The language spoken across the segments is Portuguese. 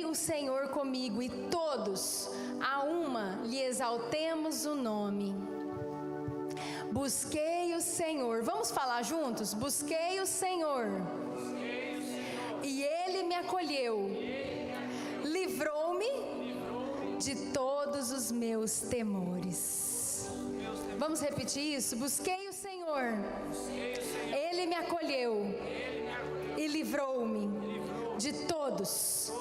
o Senhor comigo, e todos, a uma, lhe exaltemos o nome. Busquei o Senhor. Vamos falar juntos? Busquei o Senhor, e Ele me acolheu, livrou-me de todos os meus temores. Vamos repetir isso? Busquei o Senhor, Ele me acolheu e livrou-me de todos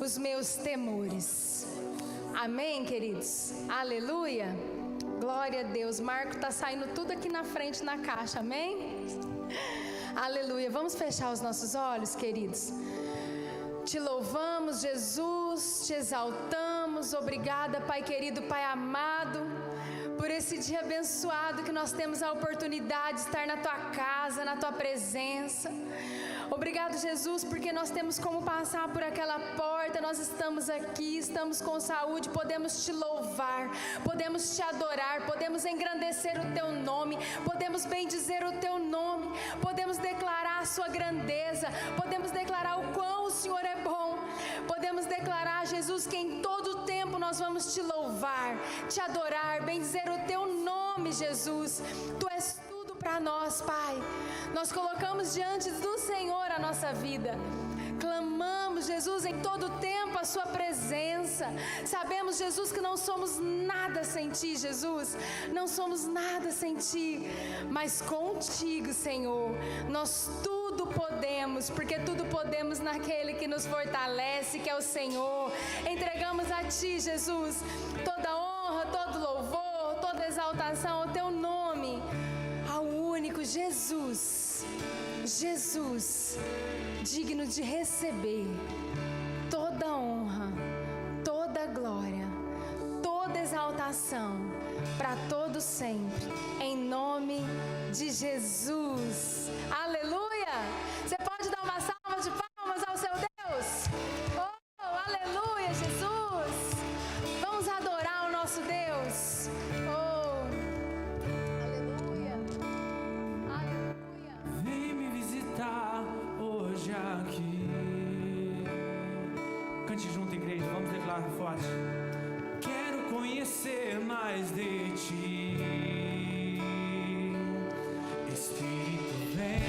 os meus temores. Amém, queridos? Aleluia. Glória a Deus. Marco está saindo tudo aqui na frente na caixa, amém? Aleluia. Vamos fechar os nossos olhos, queridos. Te louvamos, Jesus, te exaltamos. Obrigada, Pai querido, Pai amado, por esse dia abençoado que nós temos a oportunidade de estar na Tua casa, na Tua presença. Obrigado, Jesus, porque nós temos como passar por aquela porta. Nós estamos aqui, estamos com saúde, podemos te louvar, podemos te adorar, podemos engrandecer o Teu nome, podemos bendizer o Teu nome, podemos declarar a Sua grandeza, podemos declarar o quão o Senhor é bom, podemos declarar, Jesus, que em todo o tempo nós vamos te louvar, te adorar, bendizer o Teu nome, Jesus. Tu és tudo para nós, Pai. Nós colocamos diante do Senhor a nossa vida, clamamos, Jesus, em todo tempo a Sua presença. Sabemos, Jesus, que não somos nada sem Ti, Jesus, não somos nada sem Ti, mas contigo, Senhor, nós tudo podemos, porque tudo podemos naquele que nos fortalece, que é o Senhor. Entregamos a Ti, Jesus, toda honra, todo louvor, toda exaltação ao Teu nome, ao único Jesus, digno de receber toda honra, toda glória, toda exaltação, para todo sempre, em nome de Jesus. Aleluia! Você pode dar uma salva de palmas ao seu Deus? Oh, aleluia, Jesus! Vamos adorar o nosso Deus. Oh, aleluia, aleluia. Vem me visitar hoje aqui. Cante junto, igreja, vamos declarar forte. Quero conhecer mais de Ti. Espírito vem,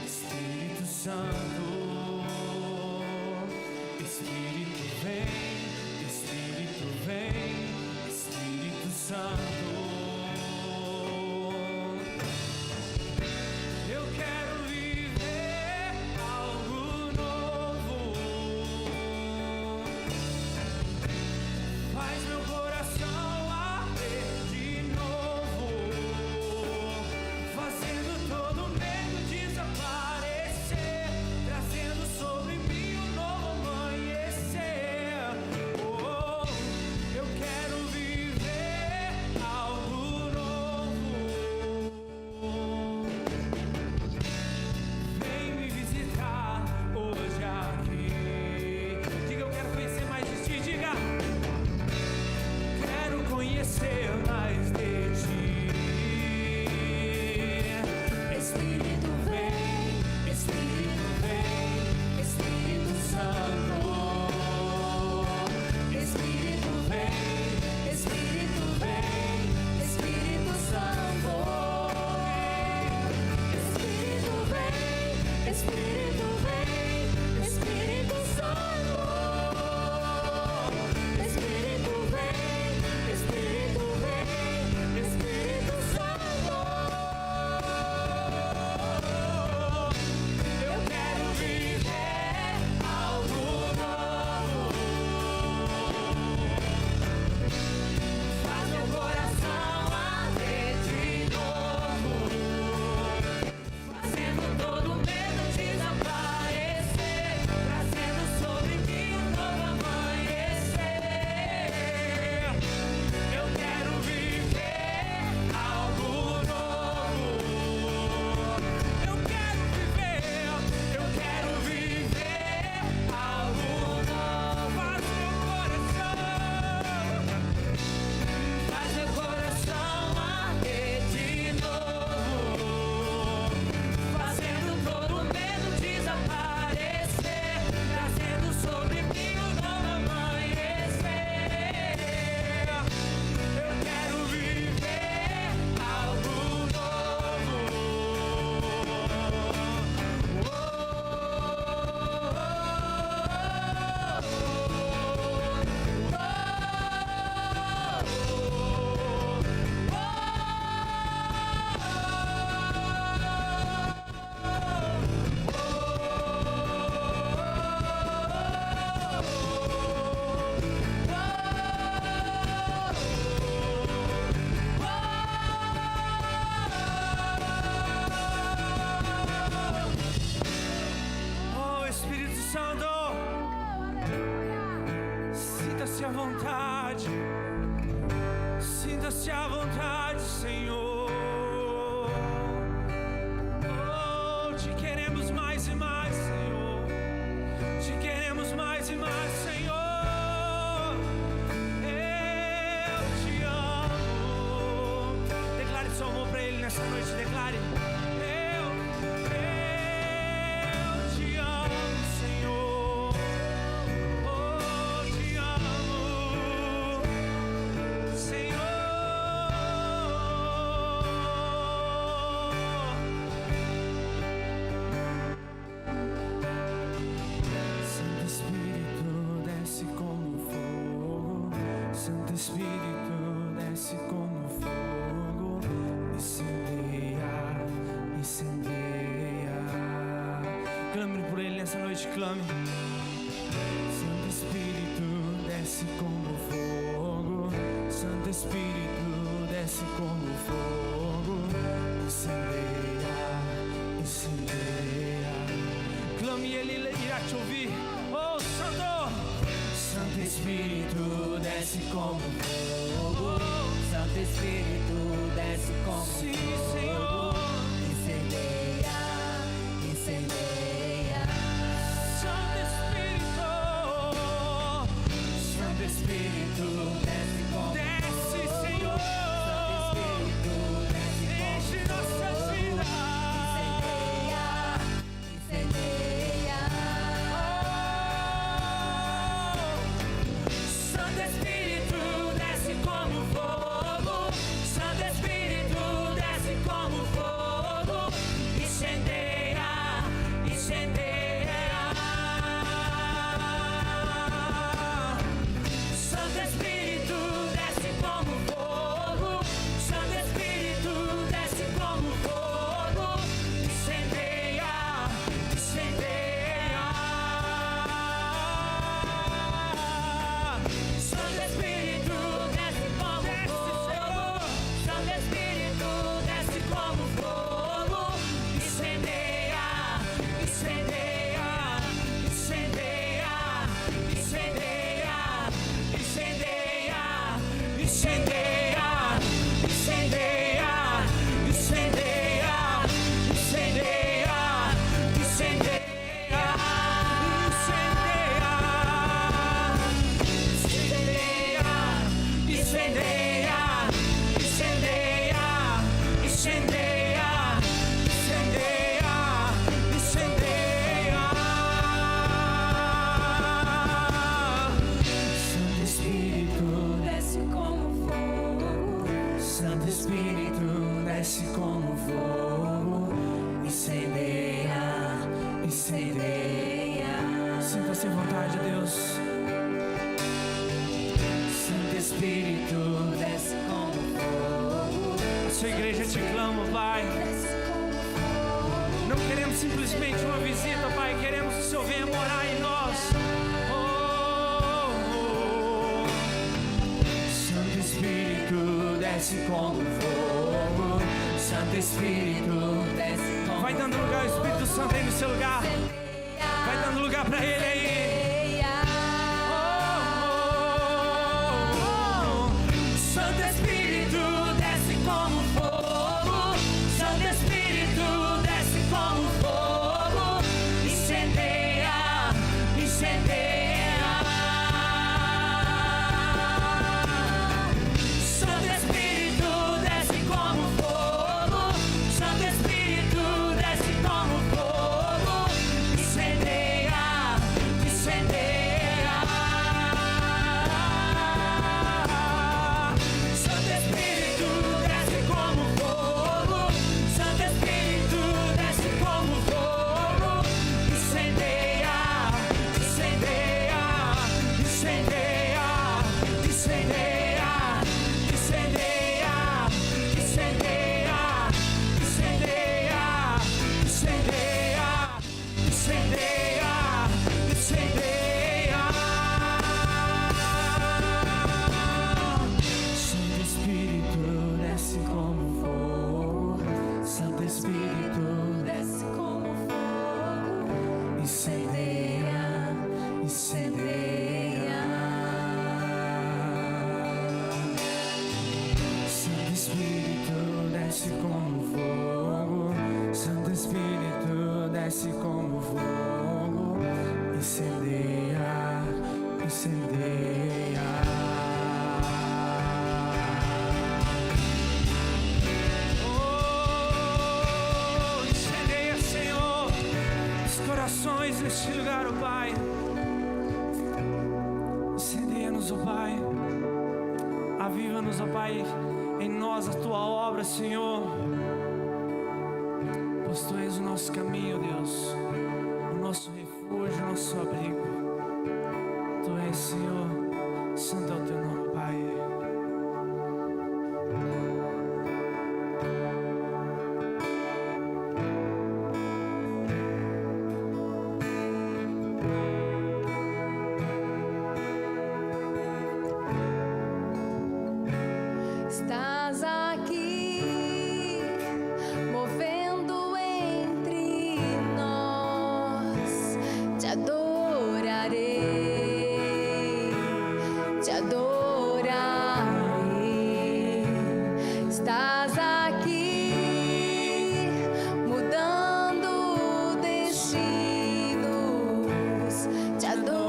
Espírito Santo. Espírito vem, Espírito Santo. Faz-te à vontade, Senhor. Oh, te queremos mais e mais, Senhor. Te queremos mais e mais, Senhor. Eu te amo. Declare seu amor para Ele nessa noite. Declare. Santo Espírito, desce como fogo, incendeia, incendeia. Clame por Ele nessa noite, clame. Santo Espírito, desce como fogo. Santo Espírito, desce como fogo, incendeia, incendeia. Clame e Ele irá te ouvir. Oh, Santo! Santo Espírito, desce como fogo. Santo Espírito, desce como fogo. Sim, Senhor. Incendeia, incendeia. Santo Espírito, Santo Espírito, desce como fogo. Desce, Senhor. Santo Espírito, desce como fogo. Enche nossas vidas. Incendeia, incendeia. Santo Espírito, desce como fogo. Santo Espírito, desce como fogo. Incendeia, incendeia. Santo Espírito, desce como fogo. Santo Espírito, desce como fogo. Incendeia, incendeia. Santo Espírito, desce como fogo. Santo Espírito, desce como fogo. Incendeia, incendeia, incendeia, incendeia, incendeia, incendeia, incendeia, incendeia, incendeia, incendeia, incendeia, incendeia, incendeia, incendeia, incendeia. Santo Espírito, desce como fogo. Santo Espírito, desce como fogo. Incendeia, incendeia. Sinta-se à vontade, Deus. Santo Espírito, desce como fogo. A sua igreja te clama, Pai. Não queremos simplesmente uma visita, Pai. Queremos que o Senhor venha morar em nós. Oh, oh. Santo Espírito, desce como fogo. Santo Espírito, desce como fogo. Vai dando lugar ao Espírito Santo aí no seu lugar. Vai dando lugar para Ele aí. Santo Espírito, desce como fogo. Santo Espírito, desce como fogo. Incendeia, incendeia. Santo Espírito, desce como fogo. Santo Espírito, desce como fogo. Incendeia, incendeia. Santo Espírito, desce como fogo. Santo Espírito, desce como fogo. Incendeia, incendeia. Oh, incendeia, Senhor, os corações neste lugar, ó Pai. Incendeia-nos, ó Pai. Aviva-nos, ó Pai, em nós a Tua obra, Senhor. Pois Tu és o nosso caminho, Deus, o nosso refúgio, o nosso abrigo. Tu és, Senhor, santo é o Teu nome, Pai. Estás aqui, movendo entre nós. Te adorarei, te adorarei. Estás aqui, mudando destinos. Te adorarei,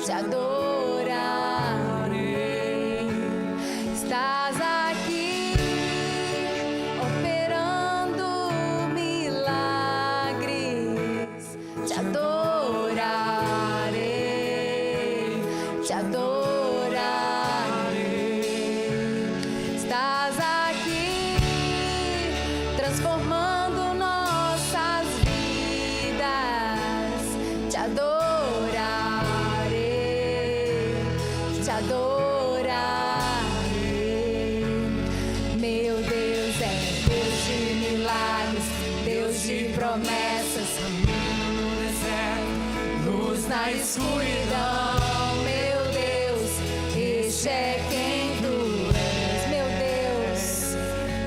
te adorarei. Estás aqui, operando milagres. Te adorarei, te adorarei. Estás aqui, transformando nossas vidas. Te adorarei, te adorarei. Meu Deus é Deus de milagres, Deus de promessas, caminho no deserto, luz na escuridão. Meu Deus, este é quem Tu és.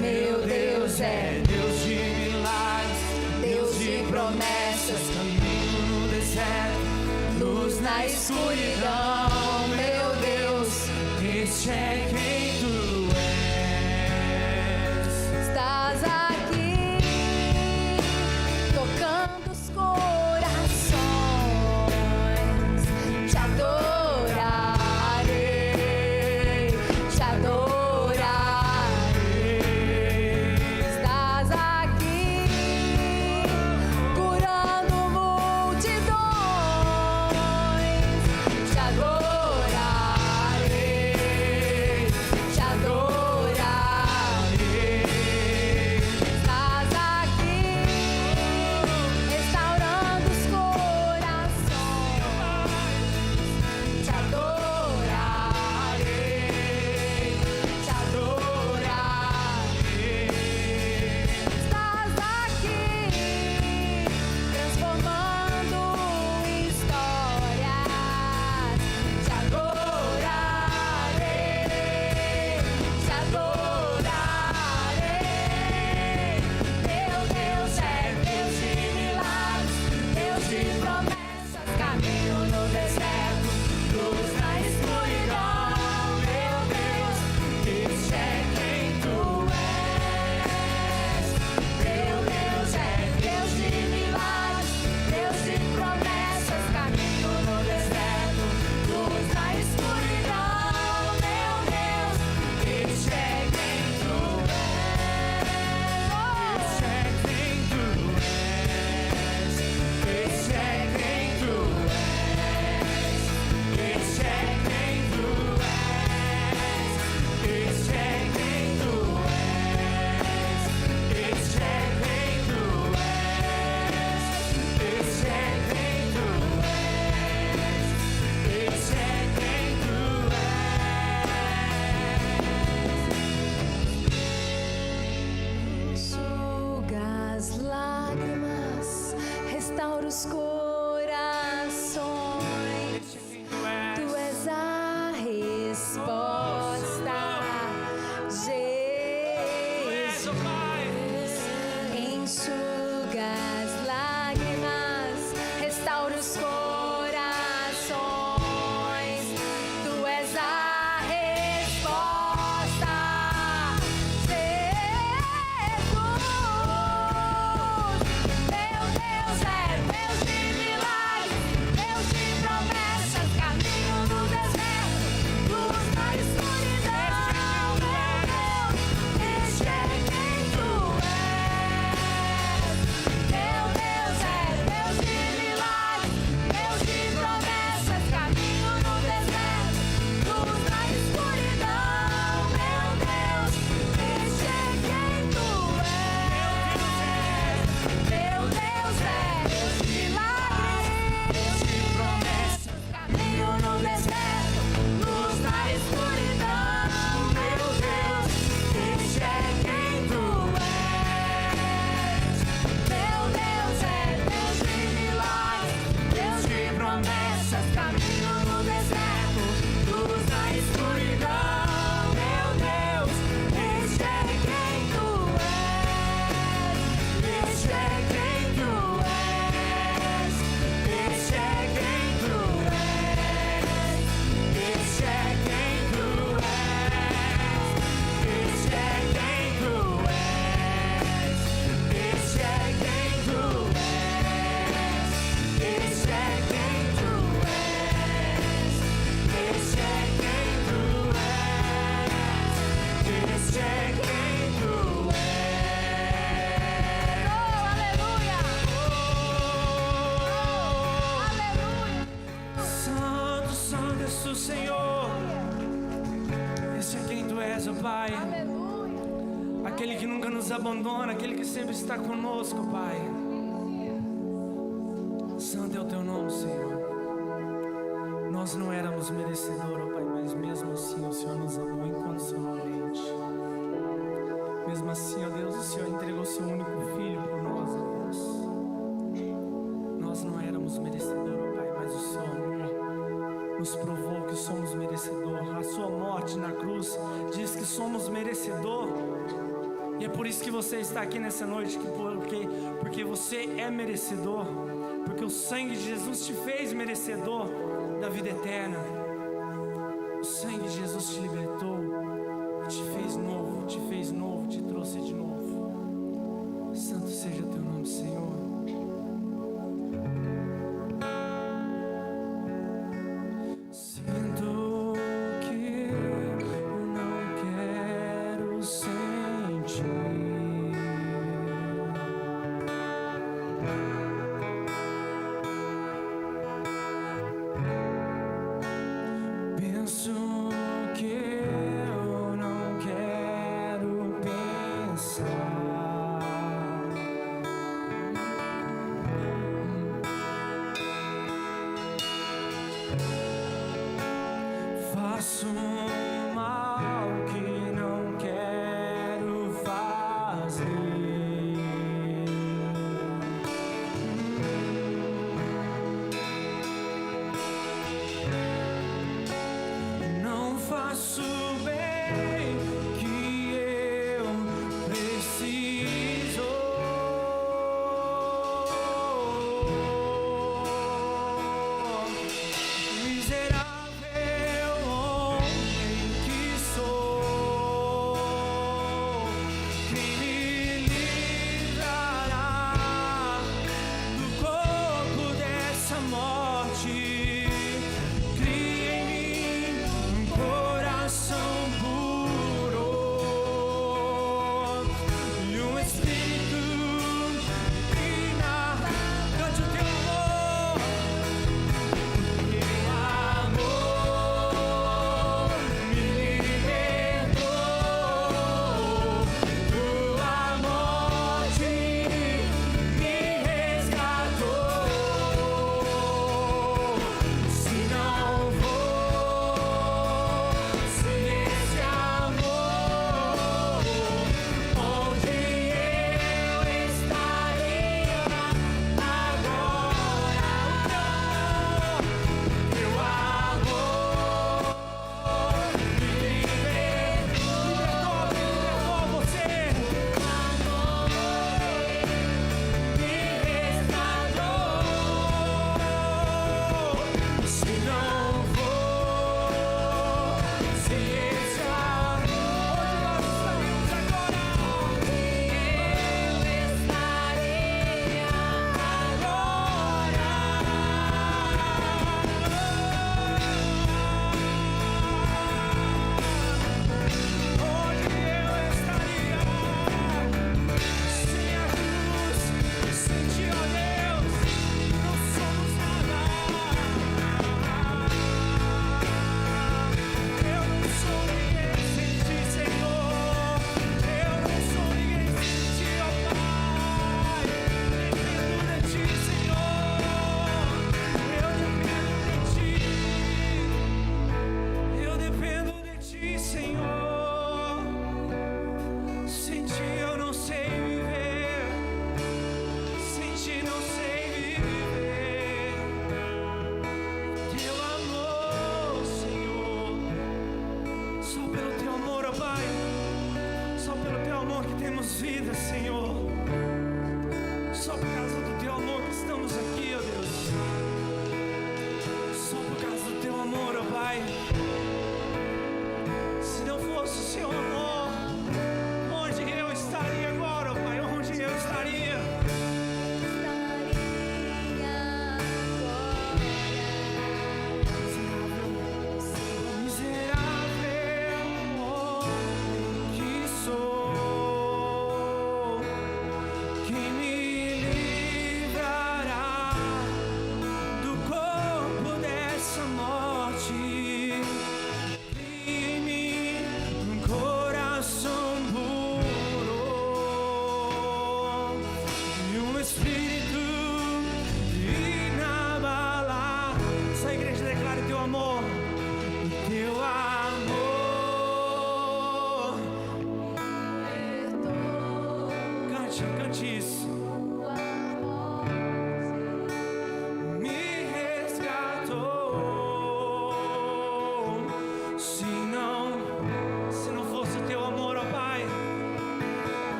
Meu Deus é Deus de milagres, Deus de promessas, caminho no deserto, luz na escuridão. Meu Deus, este é quem Tu és. estás aqui, tocando os corações. Te adorarei, te adorarei. Estás aqui, curando multidões. Te adorarei. és, ó Pai. Aleluia. Aquele que nunca nos abandona, aquele que sempre está conosco, Pai. Santo é o teu nome, Senhor. Nós não éramos merecedores, ó Pai, mas mesmo assim o Senhor nos amou incondicionalmente. Mesmo assim, ó Deus, o Senhor entregou seu único filho por nós, ó Deus. Nós não éramos merecedores, ó Pai, mas o seu amor nos provou que somos merecedores. A sua morte na cruz diz que somos merecedores. E é por isso que você está aqui nessa noite, porque você é merecedor, porque o sangue de Jesus te fez merecedor da vida eterna. O sangue de Jesus te libertou, te fez novo, te trouxe de novo. Santo seja teu nome, Senhor. Sinto que eu não quero sentir. Penso que eu não quero pensar. Faço mal que não quero fazer. Não faço bem que eu preciso. Miserável homem que sou, quem me livrará do corpo dessa morte? Cria em mim um coração puro e um espírito divino. Cante o teu amor, teu amor me libertou, tua morte me resgatou. Se não fosse esse amor, onde eu estaria agora? Teu amor me libertou você. Me resgatou. Se não fosse esse amor, onde nós estaríamos agora? Onde eu estaria Onde eu estaria sem a cruz, sem ti, ó Deus, não somos nada. Eu não sou ninguém sem ti, Senhor. Eu não sou ninguém sem ti, ó Pai. Dependo de ti, Senhor. Eu dependo de ti. Eu dependo de ti, Senhor. Sem ti eu não sei viver. Sem ti não sei viver. Teu amor, Senhor. Só pelo teu amor, ó Pai. Só pelo teu amor que temos vida, Senhor. Só por causa do teu amor que estamos aqui, ó Deus. Só por causa do teu amor, ó Pai. Se não fosse o seu amor, onde eu estaria agora, ó Pai? Onde eu estaria? Miserável homem que sou, quem me livrará do corpo dessa morte?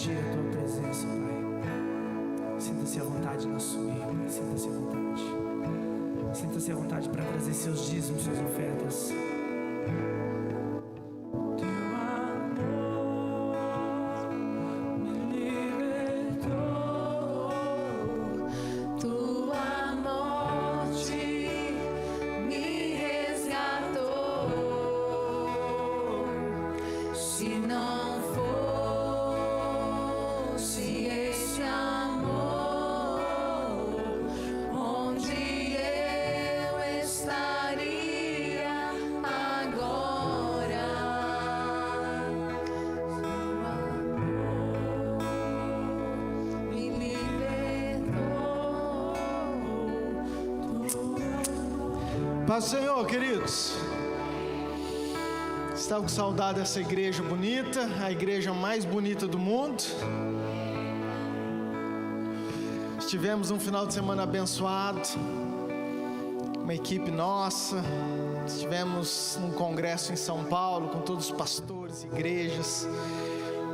sentir a tua presença, Pai. Sinta-se à vontade na sua, Pai. Sinta-se à vontade. Sinta-se à vontade para trazer seus dízimos, suas ofertas. Paz do Senhor, queridos. Estava com saudade dessa igreja bonita, a igreja mais bonita do mundo. Estivemos um final de semana abençoado, uma equipe nossa. Estivemos num congresso em São Paulo com todos os pastores, igrejas.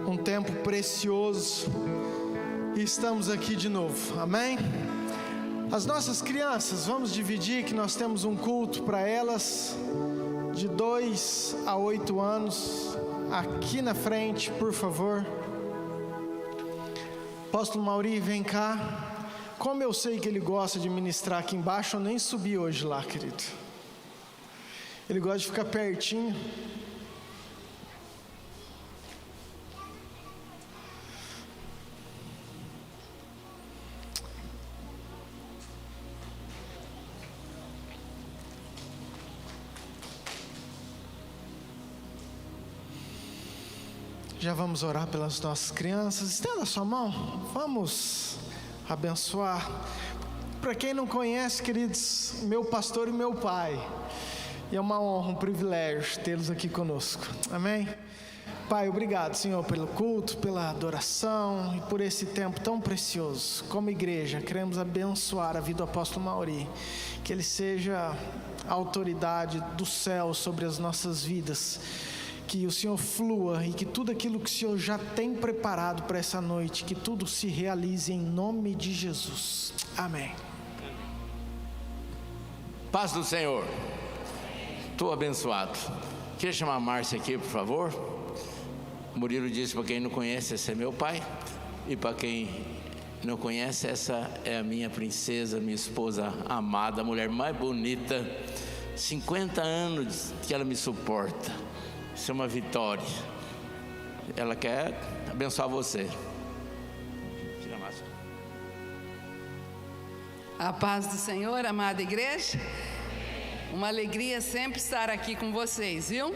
Um tempo precioso. E estamos aqui de novo, amém? As nossas crianças, vamos dividir que nós temos um culto para elas de 2 a 8 anos, aqui na frente, por favor. Apóstolo Mauri, vem cá. Como eu sei que ele gosta de ministrar aqui embaixo, eu nem subi hoje lá, querido. Ele gosta de ficar pertinho. Já vamos orar pelas nossas crianças. Estenda a sua mão. Vamos abençoar. Para quem não conhece, queridos, meu pastor e meu pai. E é uma honra, um privilégio tê-los aqui conosco. Amém? Pai, obrigado, Senhor, pelo culto, pela adoração e por esse tempo tão precioso. Como igreja, queremos abençoar a vida do apóstolo Mauri. Que ele seja a autoridade do céu sobre as nossas vidas. Que o Senhor flua e que tudo aquilo que o Senhor já tem preparado para essa noite, que tudo se realize em nome de Jesus. Amém. Paz do Senhor. Estou abençoado. Queria chamar a Márcia aqui, por favor. Murilo disse, para quem não conhece, esse é meu pai. E para quem não conhece, essa é a minha princesa, minha esposa amada, a mulher mais bonita. 50 anos que ela me suporta. Isso é uma vitória. Ela quer abençoar você. Tira a máscara. A paz do Senhor, amada igreja. Uma alegria sempre estar aqui com vocês, viu?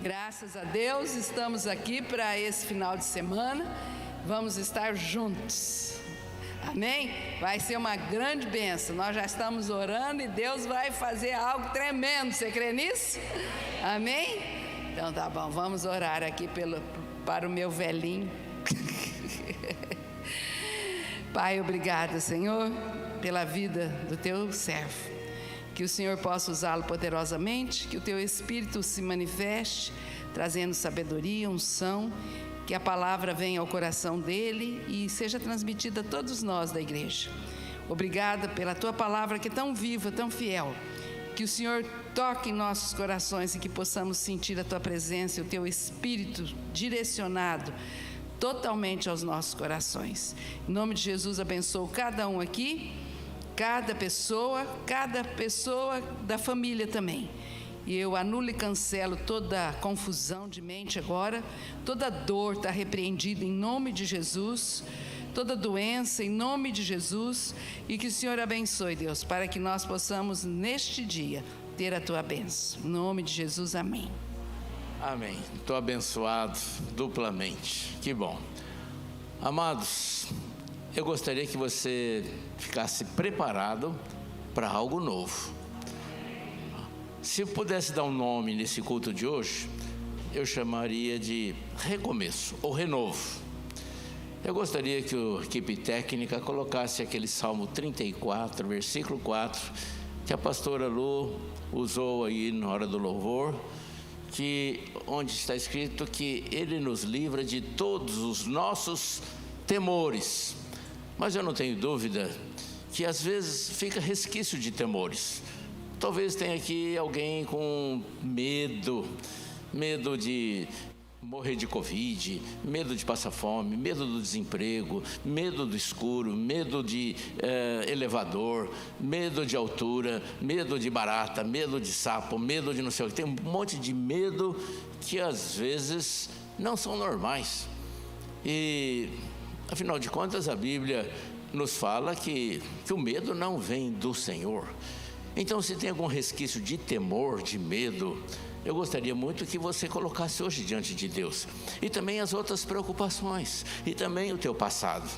Graças a Deus, estamos aqui para esse final de semana. Vamos estar juntos. Amém? Vai ser uma grande bênção. Nós já estamos orando e Deus vai fazer algo tremendo. Você crê nisso? Amém? Então tá bom, vamos orar aqui para o meu velhinho. Pai, obrigada, Senhor, pela vida do teu servo. Que o Senhor possa usá-lo poderosamente, que o teu Espírito se manifeste, trazendo sabedoria, unção, que a palavra venha ao coração dele e seja transmitida a todos nós da igreja. Obrigada pela tua palavra que é tão viva, tão fiel. Que o Senhor toque em nossos corações e que possamos sentir a tua presença e o teu Espírito direcionado totalmente aos nossos corações. Em nome de Jesus, abençoo cada um aqui, cada pessoa da família também. E eu anulo e cancelo toda confusão de mente agora, toda dor está repreendida em nome de Jesus, toda doença em nome de Jesus, e que o Senhor abençoe, Deus, para que nós possamos neste dia ter a tua bênção. Em nome de Jesus, amém. Amém. Estou abençoado duplamente. Que bom. Amados, eu gostaria que você ficasse preparado para algo novo. Se eu pudesse dar um nome nesse culto de hoje, eu chamaria de recomeço ou renovo. Eu gostaria que a equipe técnica colocasse aquele Salmo 34, versículo 4, que a pastora Lu usou aí na hora do louvor. onde está escrito que Ele nos livra de todos os nossos temores. Mas eu não tenho dúvida que às vezes fica resquício de temores. Talvez tenha aqui alguém com medo de morrer de Covid, medo de passar fome, medo do desemprego, medo do escuro, medo de elevador, medo de altura, medo de barata, medo de sapo, medo de não sei o que. Tem um monte de medo que às vezes não são normais. E, afinal de contas, a Bíblia nos fala que o medo não vem do Senhor. Então, se tem algum resquício de temor, de medo, eu gostaria muito que você colocasse hoje diante de Deus. E também as outras preocupações, e também o teu passado.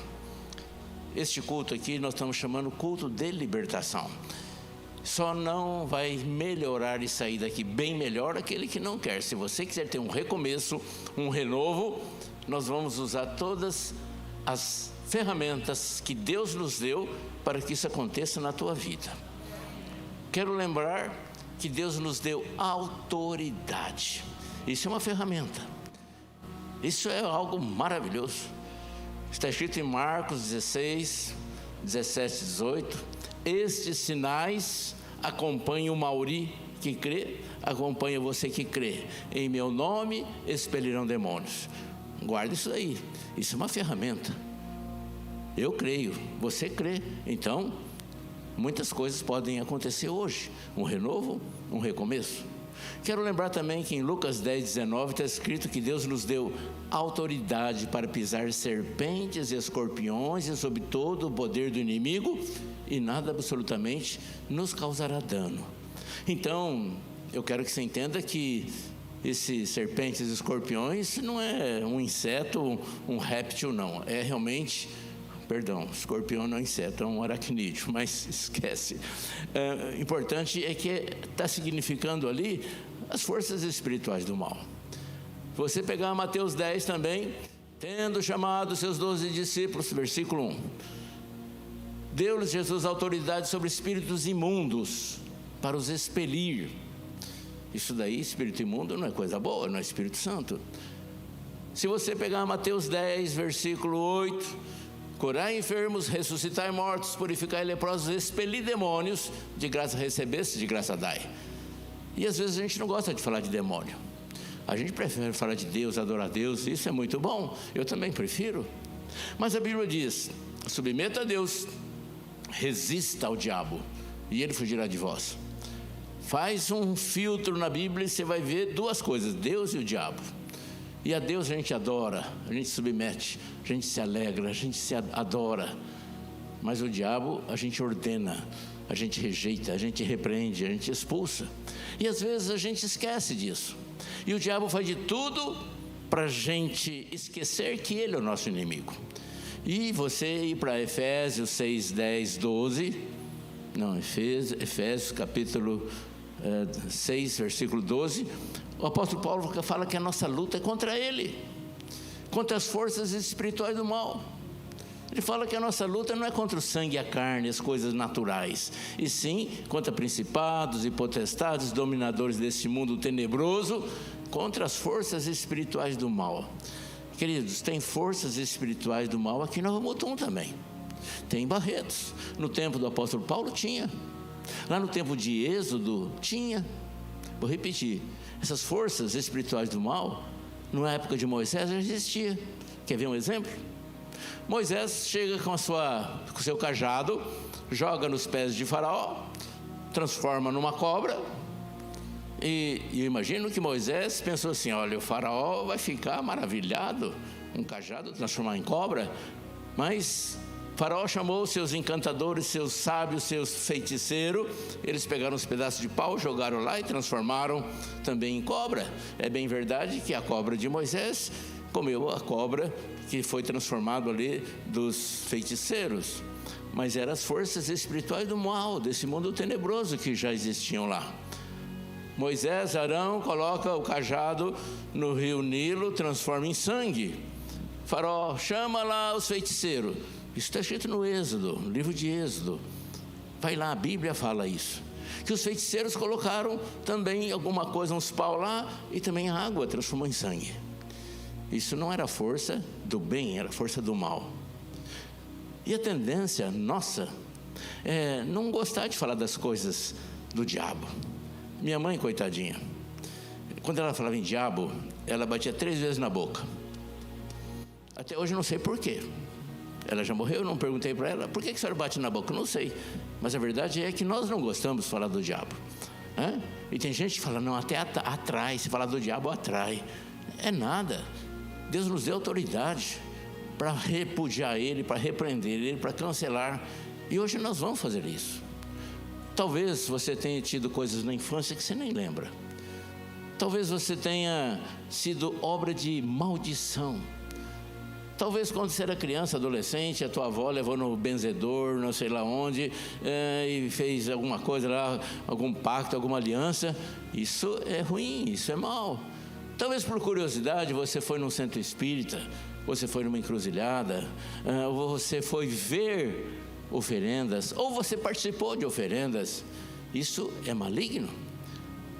Este culto aqui nós estamos chamando culto de libertação. Só não vai melhorar e sair daqui bem melhor aquele que não quer. Se você quiser ter um recomeço, um renovo, nós vamos usar todas as ferramentas que Deus nos deu para que isso aconteça na tua vida. Quero lembrar que Deus nos deu autoridade. Isso é uma ferramenta. Isso é algo maravilhoso. Está escrito em Marcos 16, 17, 18. Estes sinais acompanham o Mauri que crê, acompanha você que crê. Em meu nome expelirão demônios. Guarda isso aí. Isso é uma ferramenta. Eu creio, você crê. Então, muitas coisas podem acontecer hoje. Um renovo, um recomeço. Quero lembrar também que em Lucas 10, 19 está escrito que Deus nos deu autoridade para pisar serpentes e escorpiões e sobre todo o poder do inimigo, e nada absolutamente nos causará dano. Então, eu quero que você entenda que esses serpentes e escorpiões não é um inseto, um réptil, não. É realmente... Perdão, escorpião não é inseto, é um aracnídeo, mas esquece. Importante é que está significando ali as forças espirituais do mal. Você pegar Mateus 10 também, tendo chamado seus 12 discípulos, versículo 1. Deu-lhes Jesus autoridade sobre espíritos imundos para os expelir. Isso daí, espírito imundo, não é coisa boa, não é Espírito Santo. Se você pegar Mateus 10, versículo 8... curai enfermos, ressuscitai mortos, purificai leprosos, expelir demônios, de graça recebeste, de graça dai. E às vezes a gente não gosta de falar de demônio. A gente prefere falar de Deus, adorar a Deus, isso é muito bom, eu também prefiro. Mas a Bíblia diz, submeta a Deus, resista ao diabo, e ele fugirá de vós. Faz um filtro na Bíblia e você vai ver duas coisas, Deus e o diabo. E a Deus a gente adora, a gente submete, a gente se alegra, a gente se adora. Mas o diabo a gente ordena, a gente rejeita, a gente repreende, a gente expulsa. E às vezes a gente esquece disso. E o diabo faz de tudo para a gente esquecer que ele é o nosso inimigo. E você ir para Efésios 6, 10, 12... Não, Efésios capítulo 6, versículo 12... O apóstolo Paulo fala que a nossa luta é contra ele, contra as forças espirituais do mal. Ele fala que a nossa luta não é contra o sangue e a carne, as coisas naturais, e sim contra principados e potestades, dominadores desse mundo tenebroso, contra as forças espirituais do mal. Queridos, tem forças espirituais do mal aqui em Novo Mutum também. Tem em Barretos. No tempo do apóstolo Paulo tinha. Lá no tempo de Êxodo tinha. Vou repetir. Essas forças espirituais do mal, na época de Moisés, já existia. Quer ver um exemplo? Moisés chega com o seu cajado, joga nos pés de Faraó, transforma numa cobra. E eu imagino que Moisés pensou assim, olha, o Faraó vai ficar maravilhado, um cajado transformar em cobra. Mas Faraó chamou seus encantadores, seus sábios, seus feiticeiros. Eles pegaram uns pedaços de pau, jogaram lá e transformaram também em cobra. É bem verdade que a cobra de Moisés comeu a cobra que foi transformada ali dos feiticeiros. Mas eram as forças espirituais do mal, desse mundo tenebroso que já existiam lá. Moisés, Arão, coloca o cajado no rio Nilo, transforma em sangue. Faraó chama lá os feiticeiros. Isso está escrito no Êxodo, no livro de Êxodo. Vai lá, a Bíblia fala isso. que os feiticeiros colocaram também alguma coisa, uns pau lá, e também a água transformou em sangue. Isso não era força do bem, era força do mal. E a tendência nossa é não gostar de falar das coisas do diabo. Minha mãe, coitadinha, quando ela falava em diabo, ela batia 3 vezes na boca. Até hoje eu não sei por quê. Ela já morreu, eu não perguntei para ela, por que a senhora bate na boca? Eu não sei. Mas a verdade é que nós não gostamos de falar do diabo. E tem gente que fala, não, até atrai, se falar do diabo atrai. É nada. Deus nos deu autoridade para repudiar ele, para repreender ele, para cancelar. E hoje nós vamos fazer isso. Talvez você tenha tido coisas na infância que você nem lembra. Talvez você tenha sido obra de maldição. Talvez quando você era criança, adolescente, a tua avó levou no benzedor, não sei lá onde, e fez alguma coisa lá, algum pacto, alguma aliança. Isso é ruim, isso é mal. Talvez por curiosidade você foi num centro espírita, você foi numa encruzilhada, ou você foi ver oferendas, ou você participou de oferendas. Isso é maligno.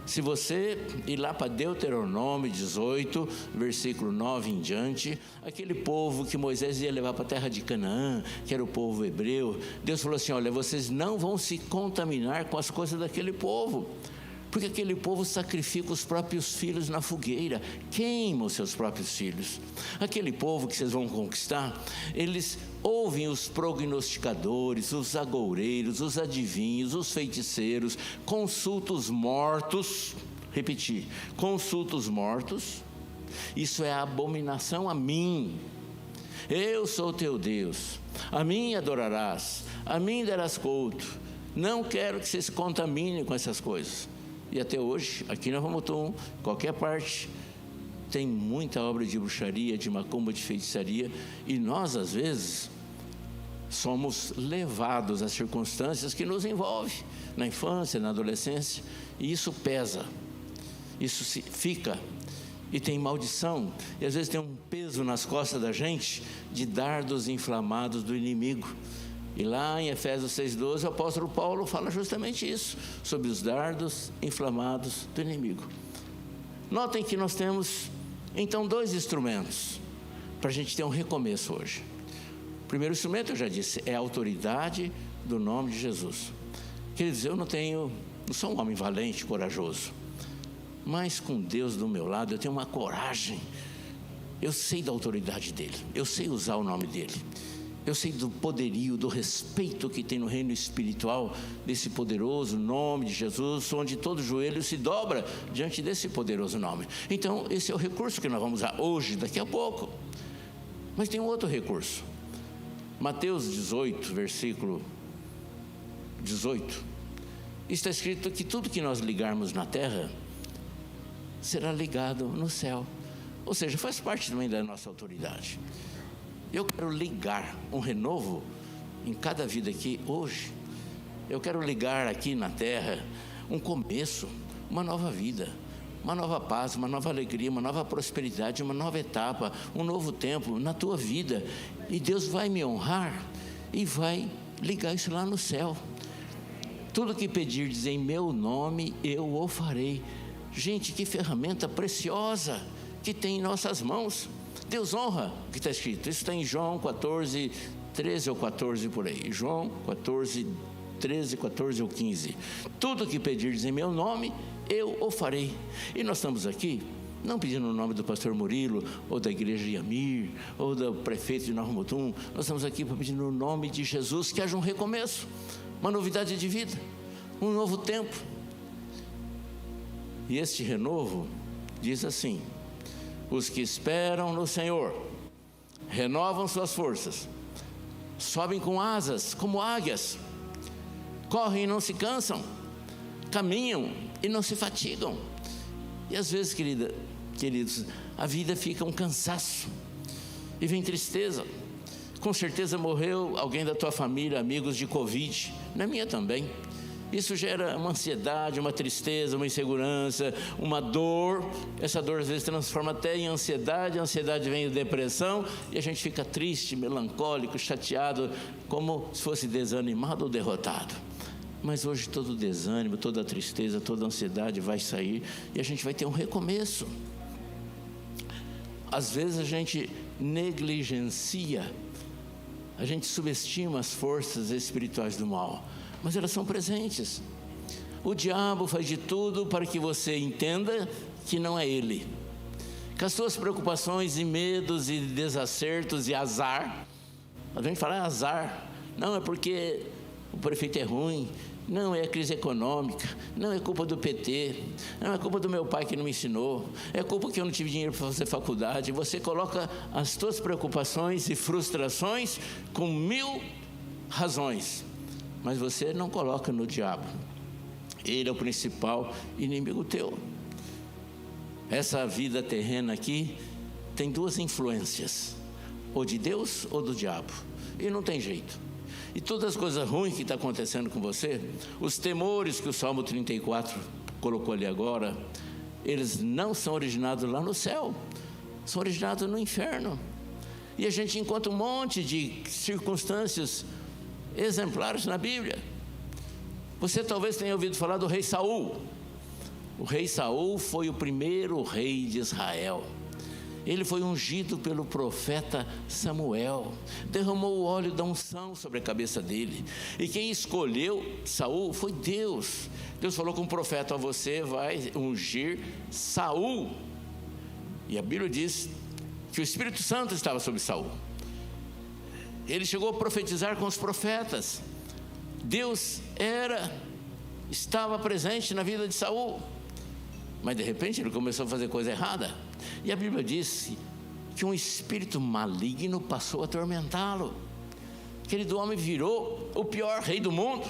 Se você ir lá para Deuteronômio 18, versículo 9 em diante, aquele povo que Moisés ia levar para a terra de Canaã, que era o povo hebreu, Deus falou assim, olha, vocês não vão se contaminar com as coisas daquele povo, porque aquele povo sacrifica os próprios filhos na fogueira, queima os seus próprios filhos. Aquele povo que vocês vão conquistar, eles ouvem os prognosticadores, os agoureiros, os adivinhos, os feiticeiros, consultam os mortos, repetir, consulta os mortos. Isso é abominação a mim. Eu sou teu Deus, a mim adorarás, a mim darás culto. Não quero que você se contamine com essas coisas. E até hoje, aqui na Rua Mutum, qualquer parte, tem muita obra de bruxaria, de macumba, de feitiçaria, e nós, às vezes, somos levados às circunstâncias que nos envolvem, na infância, na adolescência, e isso pesa, isso fica, e tem maldição, e às vezes tem um peso nas costas da gente, de dardos inflamados do inimigo. E lá em Efésios 6,12, o apóstolo Paulo fala justamente isso, sobre os dardos inflamados do inimigo. Notem que nós temos, então, 2 instrumentos para a gente ter um recomeço hoje. O primeiro instrumento, eu já disse, é a autoridade do nome de Jesus. Queridos, eu não sou um homem valente, corajoso, mas com Deus do meu lado, eu tenho uma coragem. Eu sei da autoridade dele, eu sei usar o nome dele. Eu sei do poderio, do respeito que tem no reino espiritual desse poderoso nome de Jesus, onde todo joelho se dobra diante desse poderoso nome. Então, esse é o recurso que nós vamos usar hoje, daqui a pouco. Mas tem um outro recurso. Mateus 18, versículo 18. Está escrito que tudo que nós ligarmos na terra será ligado no céu. Ou seja, faz parte também da nossa autoridade. Eu quero ligar um renovo em cada vida aqui hoje. Eu quero ligar aqui na terra um começo, uma nova vida, uma nova paz, uma nova alegria, uma nova prosperidade, uma nova etapa, um novo tempo na tua vida. E Deus vai me honrar e vai ligar isso lá no céu. Tudo que pedirdes em meu nome, eu o farei. Gente, que ferramenta preciosa que tem em nossas mãos. Deus honra o que está escrito. Isso está em João 14, 13 ou 14 por aí. João 14, 13, 14 ou 15. Tudo que pedirdes em meu nome, eu o farei. E nós estamos aqui, não pedindo o nome do pastor Murilo, ou da igreja Yamir, ou do prefeito de Nova Mutum. Nós estamos aqui para pedir no nome de Jesus que haja um recomeço, uma novidade de vida, um novo tempo. E este renovo diz assim: os que esperam no Senhor renovam suas forças, sobem com asas como águias, correm e não se cansam, caminham e não se fatigam. E às vezes, queridos, a vida fica um cansaço e vem tristeza. Com certeza morreu alguém da tua família, amigos de Covid, na minha também. Isso gera uma ansiedade, uma tristeza, uma insegurança, uma dor. Essa dor às vezes transforma até em ansiedade, a ansiedade vem em depressão e a gente fica triste, melancólico, chateado, como se fosse desanimado ou derrotado. Mas hoje todo o desânimo, toda a tristeza, toda a ansiedade vai sair e a gente vai ter um recomeço. Às vezes a gente negligencia, a gente subestima as forças espirituais do mal, mas elas são presentes. O diabo faz de tudo para que você entenda que não é ele. Com as suas preocupações e medos e desacertos e azar. A gente fala azar. Não, é porque o prefeito é ruim. Não, é a crise econômica. Não, é culpa do PT. Não, é culpa do meu pai que não me ensinou. É culpa que eu não tive dinheiro para fazer faculdade. Você coloca as suas preocupações e frustrações com 1000 razões. Mas você não coloca no diabo. Ele é o principal inimigo teu. Essa vida terrena aqui tem 2 influências, ou de Deus ou do diabo, e não tem jeito. E todas as coisas ruins que estão acontecendo com você, os temores que o Salmo 34 colocou ali agora, eles não são originados lá no céu, são originados no inferno. E a gente encontra um monte de circunstâncias exemplares na Bíblia. Você talvez tenha ouvido falar do rei Saul. O rei Saul foi o primeiro rei de Israel. Ele foi ungido pelo profeta Samuel, derramou o óleo da unção sobre a cabeça dele. E quem escolheu Saul foi Deus. Deus falou com o profeta: você vai ungir Saul. E a Bíblia diz que o Espírito Santo estava sobre Saul. Ele chegou a profetizar com os profetas. Deus estava presente na vida de Saul. Mas de repente ele começou a fazer coisa errada. E a Bíblia diz que um espírito maligno passou a atormentá-lo. Querido, homem virou o pior rei do mundo.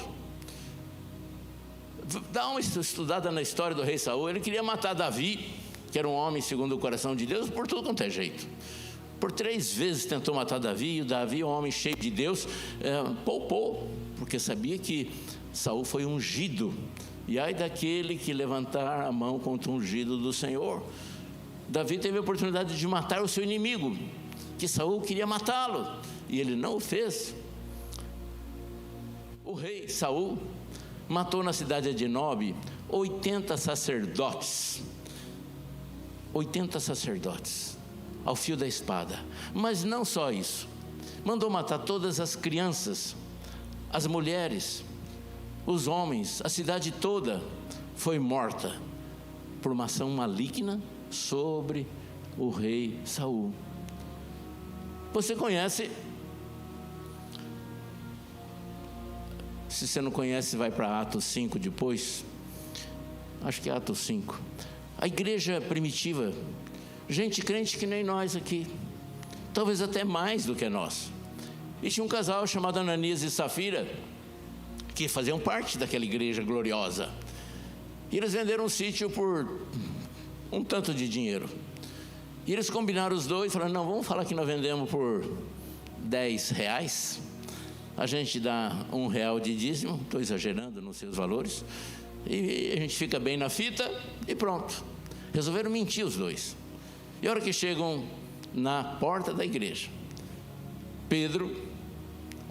Dá uma estudada na história do rei Saul. Ele queria matar Davi, que era um homem segundo o coração de Deus, por tudo quanto é jeito. Por 3 vezes tentou matar Davi, e o Davi, um homem cheio de Deus, poupou, porque sabia que Saul foi ungido. E ai daquele que levantar a mão contra o ungido do Senhor. Davi teve a oportunidade de matar o seu inimigo, que Saul queria matá-lo, e ele não o fez. O rei Saul matou na cidade de Nob 80 sacerdotes. 80 sacerdotes, ao fio da espada. Mas não só isso, mandou matar todas as crianças, as mulheres, os homens, a cidade toda foi morta por uma ação maligna sobre o rei Saul. Você conhece? Se você não conhece, vai para Atos 5 depois. Acho que é Atos 5. A igreja primitiva, gente crente que nem nós aqui, talvez até mais do que nós. E tinha um casal chamado Ananias e Safira, que faziam parte daquela igreja gloriosa. E eles venderam um sítio por um tanto de dinheiro. E eles combinaram os dois, falaram: não, vamos falar que nós vendemos por R$10. A gente dá R$1 de dízimo, estou exagerando, não sei os valores, e a gente fica bem na fita e pronto. Resolveram mentir os dois. E a hora que chegam na porta da igreja, Pedro,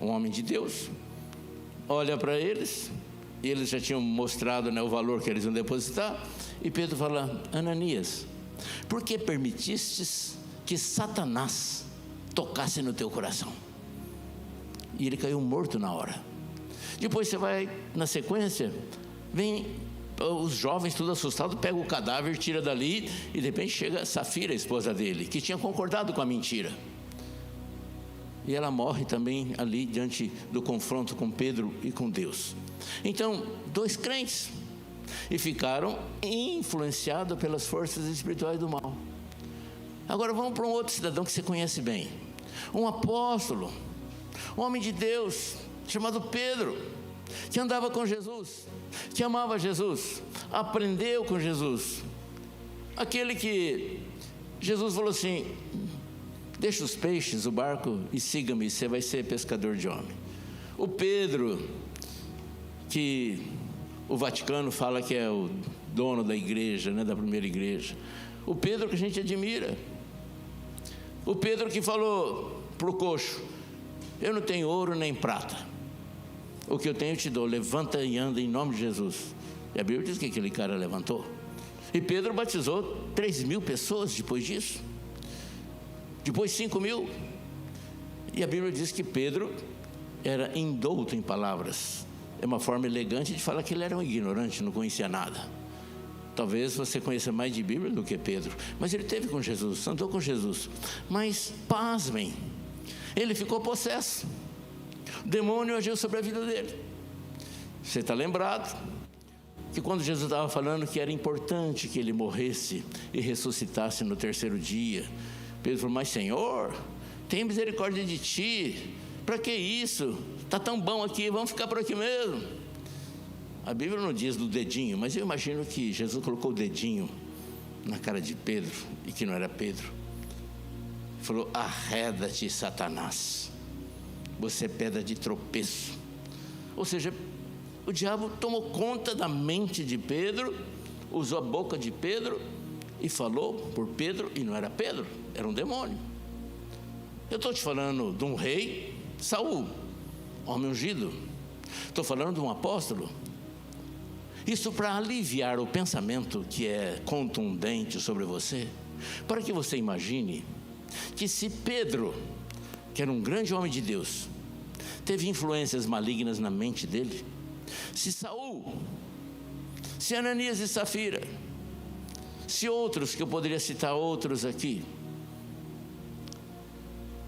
um homem de Deus, olha para eles, e eles já tinham mostrado, o valor que eles iam depositar, e Pedro fala: Ananias, por que permitistes que Satanás tocasse no teu coração? E ele caiu morto na hora. Depois você vai na sequência, vem os jovens tudo assustados, pegam o cadáver, tira dali, e de repente chega Safira, a esposa dele, que tinha concordado com a mentira. E ela morre também ali diante do confronto com Pedro e com Deus. Então, 2 crentes, e ficaram influenciados pelas forças espirituais do mal. Agora vamos para um outro cidadão que você conhece bem, um apóstolo, um homem de Deus, chamado Pedro, que andava com Jesus, que amava Jesus, aprendeu com Jesus. Aquele que Jesus falou assim: deixa os peixes, o barco, e siga-me, você vai ser pescador de homem. O Pedro, que o Vaticano fala que é o dono da igreja, da primeira igreja. O Pedro que a gente admira. O Pedro que falou para o coxo: eu não tenho ouro nem prata. o que eu tenho eu te dou, levanta e anda em nome de Jesus. E a Bíblia diz que aquele cara levantou. E Pedro batizou 3.000 pessoas depois disso. Depois 5.000. E a Bíblia diz que Pedro era indouto em palavras. É uma forma elegante de falar que ele era um ignorante, não conhecia nada. Talvez você conheça mais de Bíblia do que Pedro, mas ele esteve com Jesus, andou com Jesus. Mas, pasmem, ele ficou possesso. O demônio agiu sobre a vida dele. Você está lembrado que quando Jesus estava falando que era importante que ele morresse e ressuscitasse no terceiro dia, Pedro falou: mas Senhor, tem misericórdia de ti, para que isso? Está tão bom aqui, vamos ficar por aqui mesmo. A Bíblia não diz do dedinho, mas eu imagino que Jesus colocou o dedinho na cara de Pedro, e que não era Pedro. Falou: arreda-te, Satanás, você é pedra de tropeço. Ou seja, o diabo tomou conta da mente de Pedro, usou a boca de Pedro e falou por Pedro, e não era Pedro, era um demônio. Eu estou te falando de um rei, Saul, homem ungido. Estou falando de um apóstolo. Isso para aliviar o pensamento que é contundente sobre você, para que você imagine que se Pedro, que era um grande homem de Deus, teve influências malignas na mente dele, se Saul, se Ananias e Safira, se outros, que eu poderia citar outros aqui,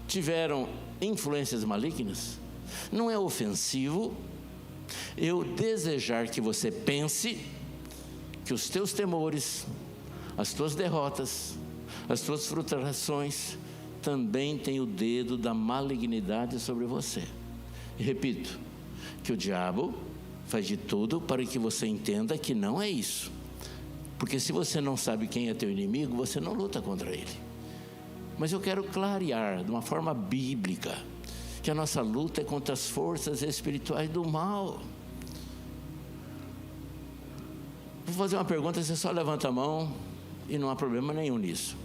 tiveram influências malignas, não é ofensivo eu desejar que você pense que os teus temores, as tuas derrotas, as tuas frustrações também têm o dedo da malignidade sobre você. E repito, que o diabo faz de tudo para que você entenda que não é isso. Porque se você não sabe quem é teu inimigo, você não luta contra ele. Mas eu quero clarear de uma forma bíblica que a nossa luta é contra as forças espirituais do mal. Vou fazer uma pergunta, você só levanta a mão e não há problema nenhum nisso.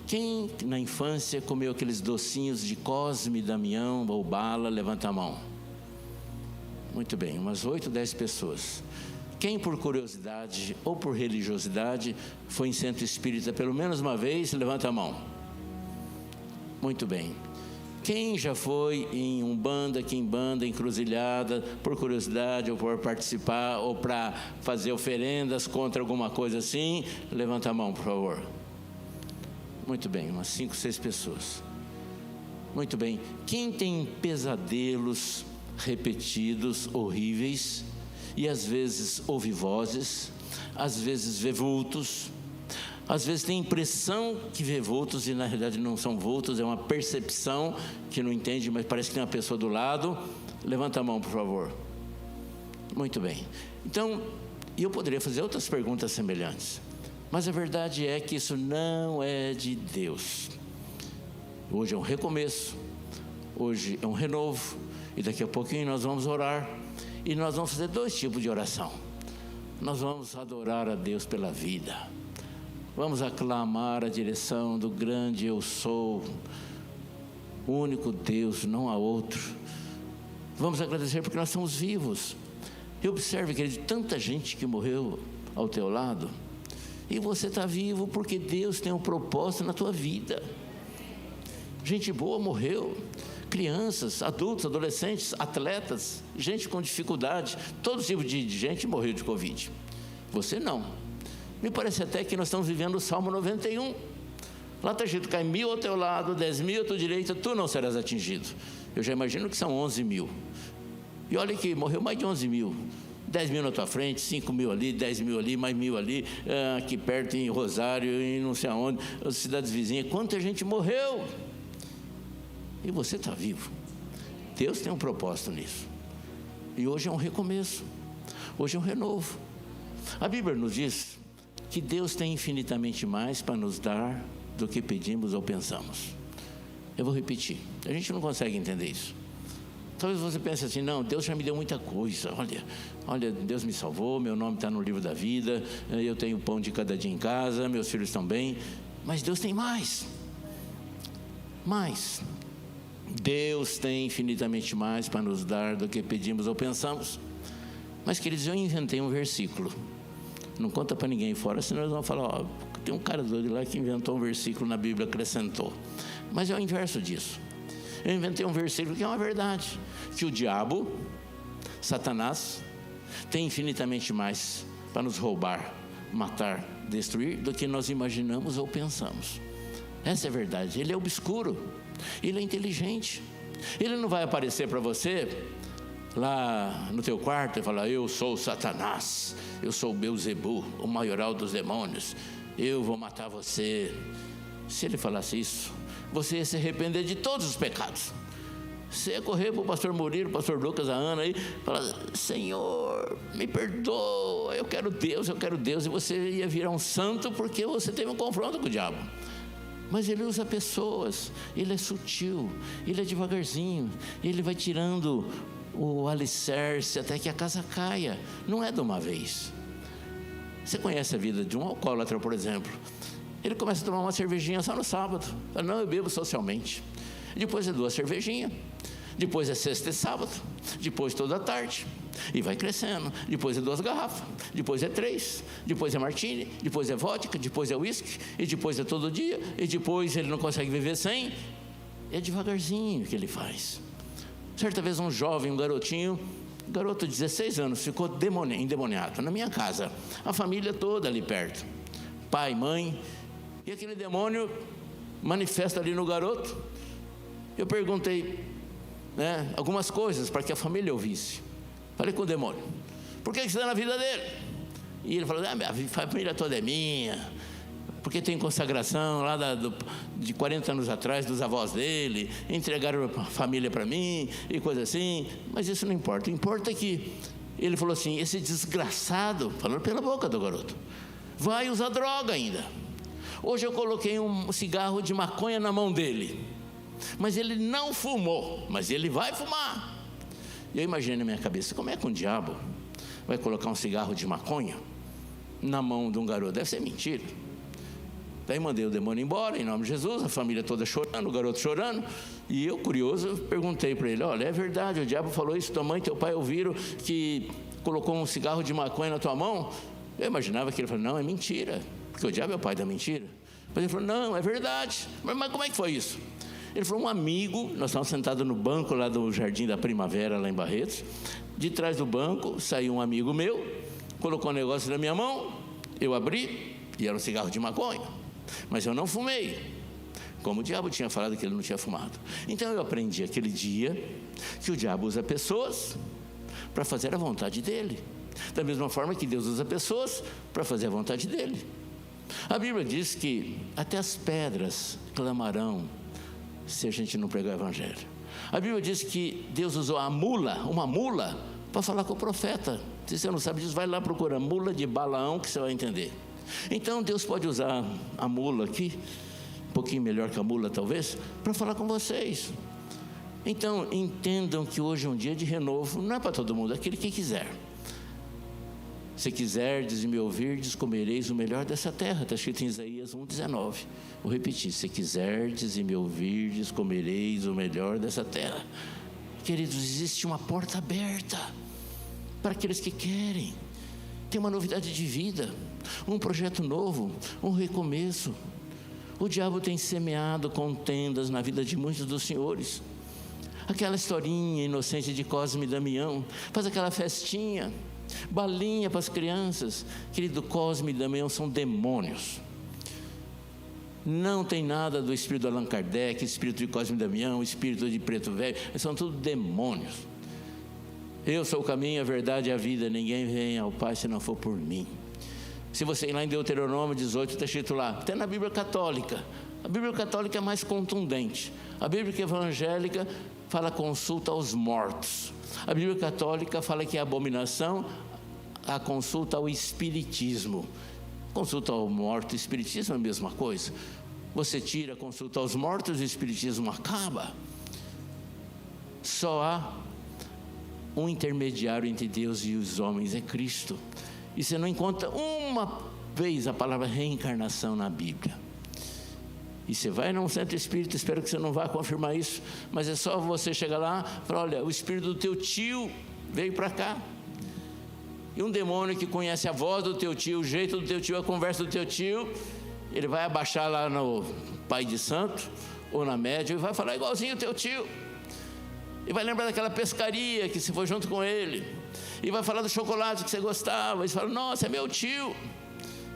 Quem na infância comeu aqueles docinhos de Cosme, Damião ou bala? Levanta a mão. Muito bem, umas 8, 10 pessoas. Quem por curiosidade ou por religiosidade foi em centro espírita pelo menos uma vez? Levanta a mão. Muito bem. Quem já foi em umbanda, quimbanda, encruzilhada, por curiosidade ou por participar ou para fazer oferendas contra alguma coisa assim? Levanta a mão, por favor. Muito bem, umas 5, 6 pessoas. Muito bem. Quem tem pesadelos repetidos, horríveis, e às vezes ouve vozes, às vezes vê vultos, às vezes tem impressão que vê vultos e na realidade não são vultos, é uma percepção que não entende, mas parece que tem uma pessoa do lado? Levanta a mão, por favor. Muito bem. Então, eu poderia fazer outras perguntas semelhantes, mas a verdade é que isso não é de Deus. Hoje é um recomeço, hoje é um renovo, e daqui a pouquinho nós vamos orar, e nós vamos fazer 2 tipos de oração. Nós vamos adorar a Deus pela vida, vamos aclamar a direção do grande eu sou, o único Deus, não há outro. Vamos agradecer porque nós estamos vivos. E observe, querido, tanta gente que morreu ao teu lado, e você está vivo porque Deus tem um propósito na tua vida. Gente boa morreu, crianças, adultos, adolescentes, atletas, gente com dificuldade, todo tipo de gente morreu de Covid. Você não. Me parece até que nós estamos vivendo o Salmo 91. Lá está escrito: cai 1.000 ao teu lado, 10.000 à tua direita, tu não serás atingido. Eu já imagino que são 11.000. E olha que morreu mais de 11.000. 10.000 na tua frente, 5.000 ali, 10.000 ali, mais 1.000 ali, aqui perto em Rosário, e não sei aonde, as cidades vizinhas. Quanta gente morreu! E você está vivo. Deus tem um propósito nisso. E hoje é um recomeço. Hoje é um renovo. A Bíblia nos diz que Deus tem infinitamente mais para nos dar do que pedimos ou pensamos. Eu vou repetir. A gente não consegue entender isso. Talvez você pense assim: não, Deus já me deu muita coisa. Olha, Deus me salvou, meu nome está no livro da vida, eu tenho pão de cada dia em casa, meus filhos estão bem. Mas Deus tem mais. Mais. Deus tem infinitamente mais para nos dar do que pedimos ou pensamos. Mas, queridos, eu inventei um versículo. Não conta para ninguém fora, senão eles vão falar, ó, tem um cara doido lá que inventou um versículo na Bíblia, acrescentou. Mas é o inverso disso. Eu inventei um versículo que é uma verdade, que o diabo, Satanás, tem infinitamente mais para nos roubar, matar, destruir, do que nós imaginamos ou pensamos. Essa é a verdade. Ele é obscuro, ele é inteligente. Ele não vai aparecer para você lá no teu quarto e falar, eu sou Satanás, eu sou Beelzebu, o maioral dos demônios, eu vou matar você. Se ele falasse isso, você ia se arrepender de todos os pecados. Você ia correr para o pastor Murilo, o pastor Lucas, a Ana aí, falar, Senhor, me perdoa, eu quero Deus, e você ia virar um santo porque você teve um confronto com o diabo. Mas ele usa pessoas, ele é sutil, ele é devagarzinho, ele vai tirando o alicerce até que a casa caia, não é de uma vez. Você conhece a vida de um alcoólatra, por exemplo. Ele começa a tomar uma cervejinha só no sábado. Fala, não, eu bebo socialmente. Depois é 2 cervejinhas. Depois é sexta e sábado. Depois toda a tarde. E vai crescendo. Depois é 2 garrafas. Depois é 3. Depois é martini. Depois é vodka. Depois é whisky. E depois é todo dia. E depois ele não consegue viver sem. É devagarzinho que ele faz. Certa vez um jovem, um garotinho, garoto de 16 anos, ficou endemoniado na minha casa. A família toda ali perto. Pai, mãe. E aquele demônio manifesta ali no garoto. Eu perguntei algumas coisas para que a família ouvisse. Falei com o demônio, por que você está na vida dele? E ele falou, minha família toda é minha, porque tem consagração lá de 40 anos atrás dos avós dele, entregaram a família para mim e coisa assim. Mas isso não importa, o que importa é que ele falou assim, esse desgraçado, falando pela boca do garoto, vai usar droga ainda. Hoje eu coloquei um cigarro de maconha na mão dele, mas ele não fumou, mas ele vai fumar. E eu imaginei na minha cabeça, como é que um diabo vai colocar um cigarro de maconha na mão de um garoto? Deve ser mentira. Daí mandei o demônio embora, em nome de Jesus, a família toda chorando, o garoto chorando. E eu, curioso, perguntei para ele, olha, é verdade, o diabo falou isso, tua mãe e teu pai ouviram que colocou um cigarro de maconha na tua mão? Eu imaginava que ele falou, não, é mentira, porque o diabo é o pai da mentira. Mas ele falou, não, é verdade. Mas como é que foi isso? Ele falou, um amigo, nós estávamos sentados no banco lá do Jardim da Primavera, lá em Barretos. De trás do banco saiu um amigo meu, colocou um negócio na minha mão, eu abri, e era um cigarro de maconha. Mas eu não fumei, como o diabo tinha falado que ele não tinha fumado. Então eu aprendi aquele dia que o diabo usa pessoas para fazer a vontade dele, da mesma forma que Deus usa pessoas para fazer a vontade dele. A Bíblia diz que até as pedras clamarão se a gente não pregar o evangelho. A Bíblia diz que Deus usou uma mula para falar com o profeta. Se você não sabe disso, vai lá procurar mula de Balaão que você vai entender. Então Deus pode usar a mula aqui, um pouquinho melhor que a mula talvez, para falar com vocês. Então entendam que hoje é um dia de renovo, não é para todo mundo, é aquele que quiser. Se quiserdes e me ouvirdes, comereis o melhor dessa terra. Está escrito em Isaías 1,19. Vou repetir, se quiserdes e me ouvirdes, comereis o melhor dessa terra. Queridos, existe uma porta aberta para aqueles que querem. Tem uma novidade de vida, um projeto novo, um recomeço. O diabo tem semeado contendas na vida de muitos dos senhores. Aquela historinha inocente de Cosme e Damião, faz aquela festinha, balinha para as crianças. Querido, Cosme e Damião são demônios. Não tem nada do espírito de Allan Kardec, espírito de Cosme e Damião, espírito de Preto Velho, são tudo demônios. Eu sou o caminho, a verdade e a vida, ninguém vem ao Pai se não for por mim. Se você ir lá em Deuteronômio 18, está escrito lá, até na Bíblia Católica. A Bíblia Católica é mais contundente. A Bíblia evangélica fala consulta aos mortos. A Bíblia Católica fala que é abominação a consulta ao espiritismo. Consulta ao morto e espiritismo é a mesma coisa. Você tira a consulta aos mortos e o espiritismo acaba. Só há um intermediário entre Deus e os homens, é Cristo. E você não encontra uma vez a palavra reencarnação na Bíblia. E você vai num centro espírita, espero que você não vá confirmar isso, mas é só você chegar lá e falar: olha, o espírito do teu tio veio para cá. E um demônio que conhece a voz do teu tio, o jeito do teu tio, a conversa do teu tio, ele vai abaixar lá no Pai de Santo ou na média e vai falar igualzinho o teu tio. E vai lembrar daquela pescaria que você foi junto com ele. E vai falar do chocolate que você gostava. E você fala: nossa, é meu tio.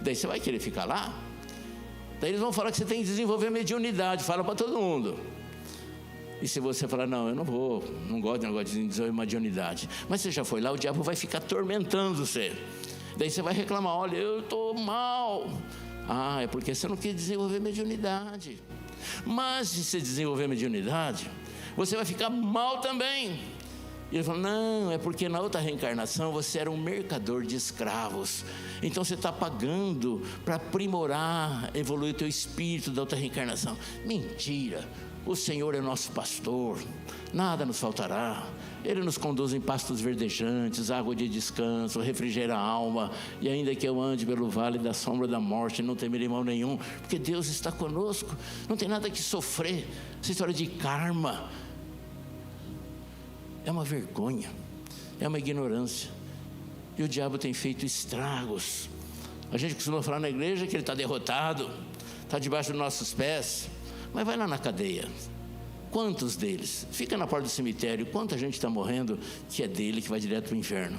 Daí você vai querer ficar lá. Daí eles vão falar que você tem que desenvolver mediunidade. Fala para todo mundo. E se você falar: não, eu não gosto de negócio de desenvolver mediunidade, mas você já foi lá, o diabo vai ficar atormentando você. Daí você vai reclamar: olha, eu estou mal. Ah, é porque você não quis desenvolver mediunidade. Mas se você desenvolver mediunidade, você vai ficar mal também. E ele fala: não, é porque na outra reencarnação você era um mercador de escravos. Então você está pagando para aprimorar, evoluir o teu espírito da outra reencarnação. Mentira! O Senhor é nosso pastor, nada nos faltará. Ele nos conduz em pastos verdejantes, água de descanso, refrigera a alma. E ainda que eu ande pelo vale da sombra da morte, não temerei mal nenhum, porque Deus está conosco. Não tem nada que sofrer. Essa história de karma é uma vergonha, é uma ignorância. E o diabo tem feito estragos. A gente costuma falar na igreja que ele está derrotado, está debaixo dos nossos pés. Mas vai lá na cadeia. Quantos deles? Fica na porta do cemitério. Quanta gente está morrendo que é dele, que vai direto para o inferno.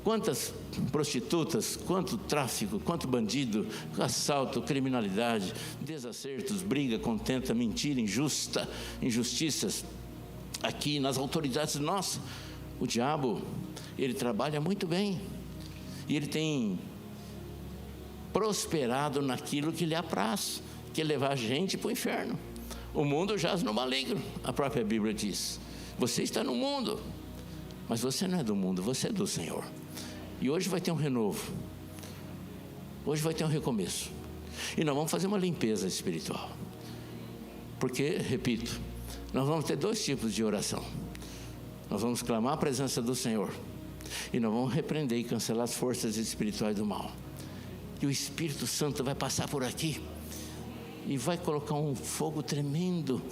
Quantas prostitutas, quanto tráfico, quanto bandido, assalto, criminalidade, desacertos, briga, contenta, mentira, injustiças. Aqui nas autoridades nossas, o diabo, ele trabalha muito bem. E ele tem prosperado naquilo que lhe apraz, que é levar a gente para o inferno. O mundo jaz no maligno, a própria Bíblia diz. Você está no mundo, mas você não é do mundo, você é do Senhor. E hoje vai ter um renovo, hoje vai ter um recomeço. E nós vamos fazer uma limpeza espiritual. Porque, repito, nós vamos ter 2 tipos de oração. Nós vamos clamar a presença do Senhor, e nós vamos repreender e cancelar as forças espirituais do mal. E o Espírito Santo vai passar por aqui e vai colocar um fogo tremendo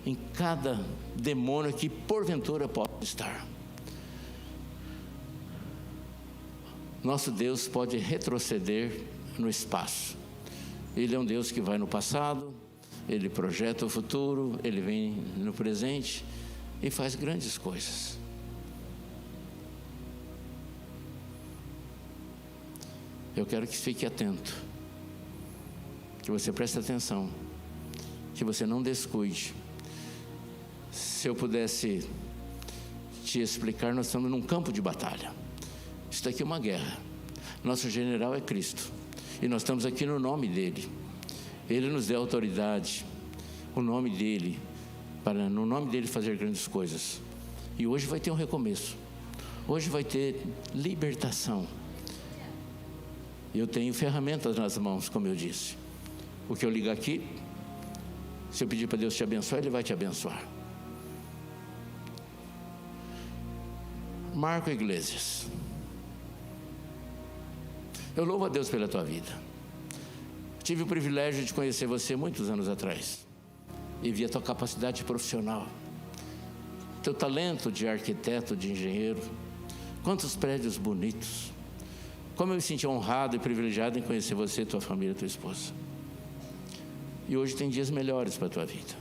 em cada demônio que porventura pode estar. Nosso Deus pode retroceder no espaço. Ele é um Deus que vai no passado, Ele projeta o futuro, Ele vem no presente e faz grandes coisas. Eu quero que fique atento, que você preste atenção, que você não descuide. Se eu pudesse te explicar, nós estamos num campo de batalha. Isso daqui é uma guerra. Nosso general é Cristo, e nós estamos aqui no nome dEle. Ele nos deu autoridade, o nome dEle, para no nome dEle fazer grandes coisas. E hoje vai ter um recomeço, hoje vai ter libertação. Eu tenho ferramentas nas mãos, como eu disse. O que eu ligar aqui, se eu pedir para Deus te abençoar, Ele vai te abençoar. Marco Iglesias, eu louvo a Deus pela tua vida. Tive o privilégio de conhecer você muitos anos atrás e vi a tua capacidade profissional, teu talento de arquiteto, de engenheiro. Quantos prédios bonitos. Como eu me senti honrado e privilegiado em conhecer você, tua família, tua esposa. E hoje tem dias melhores para a tua vida.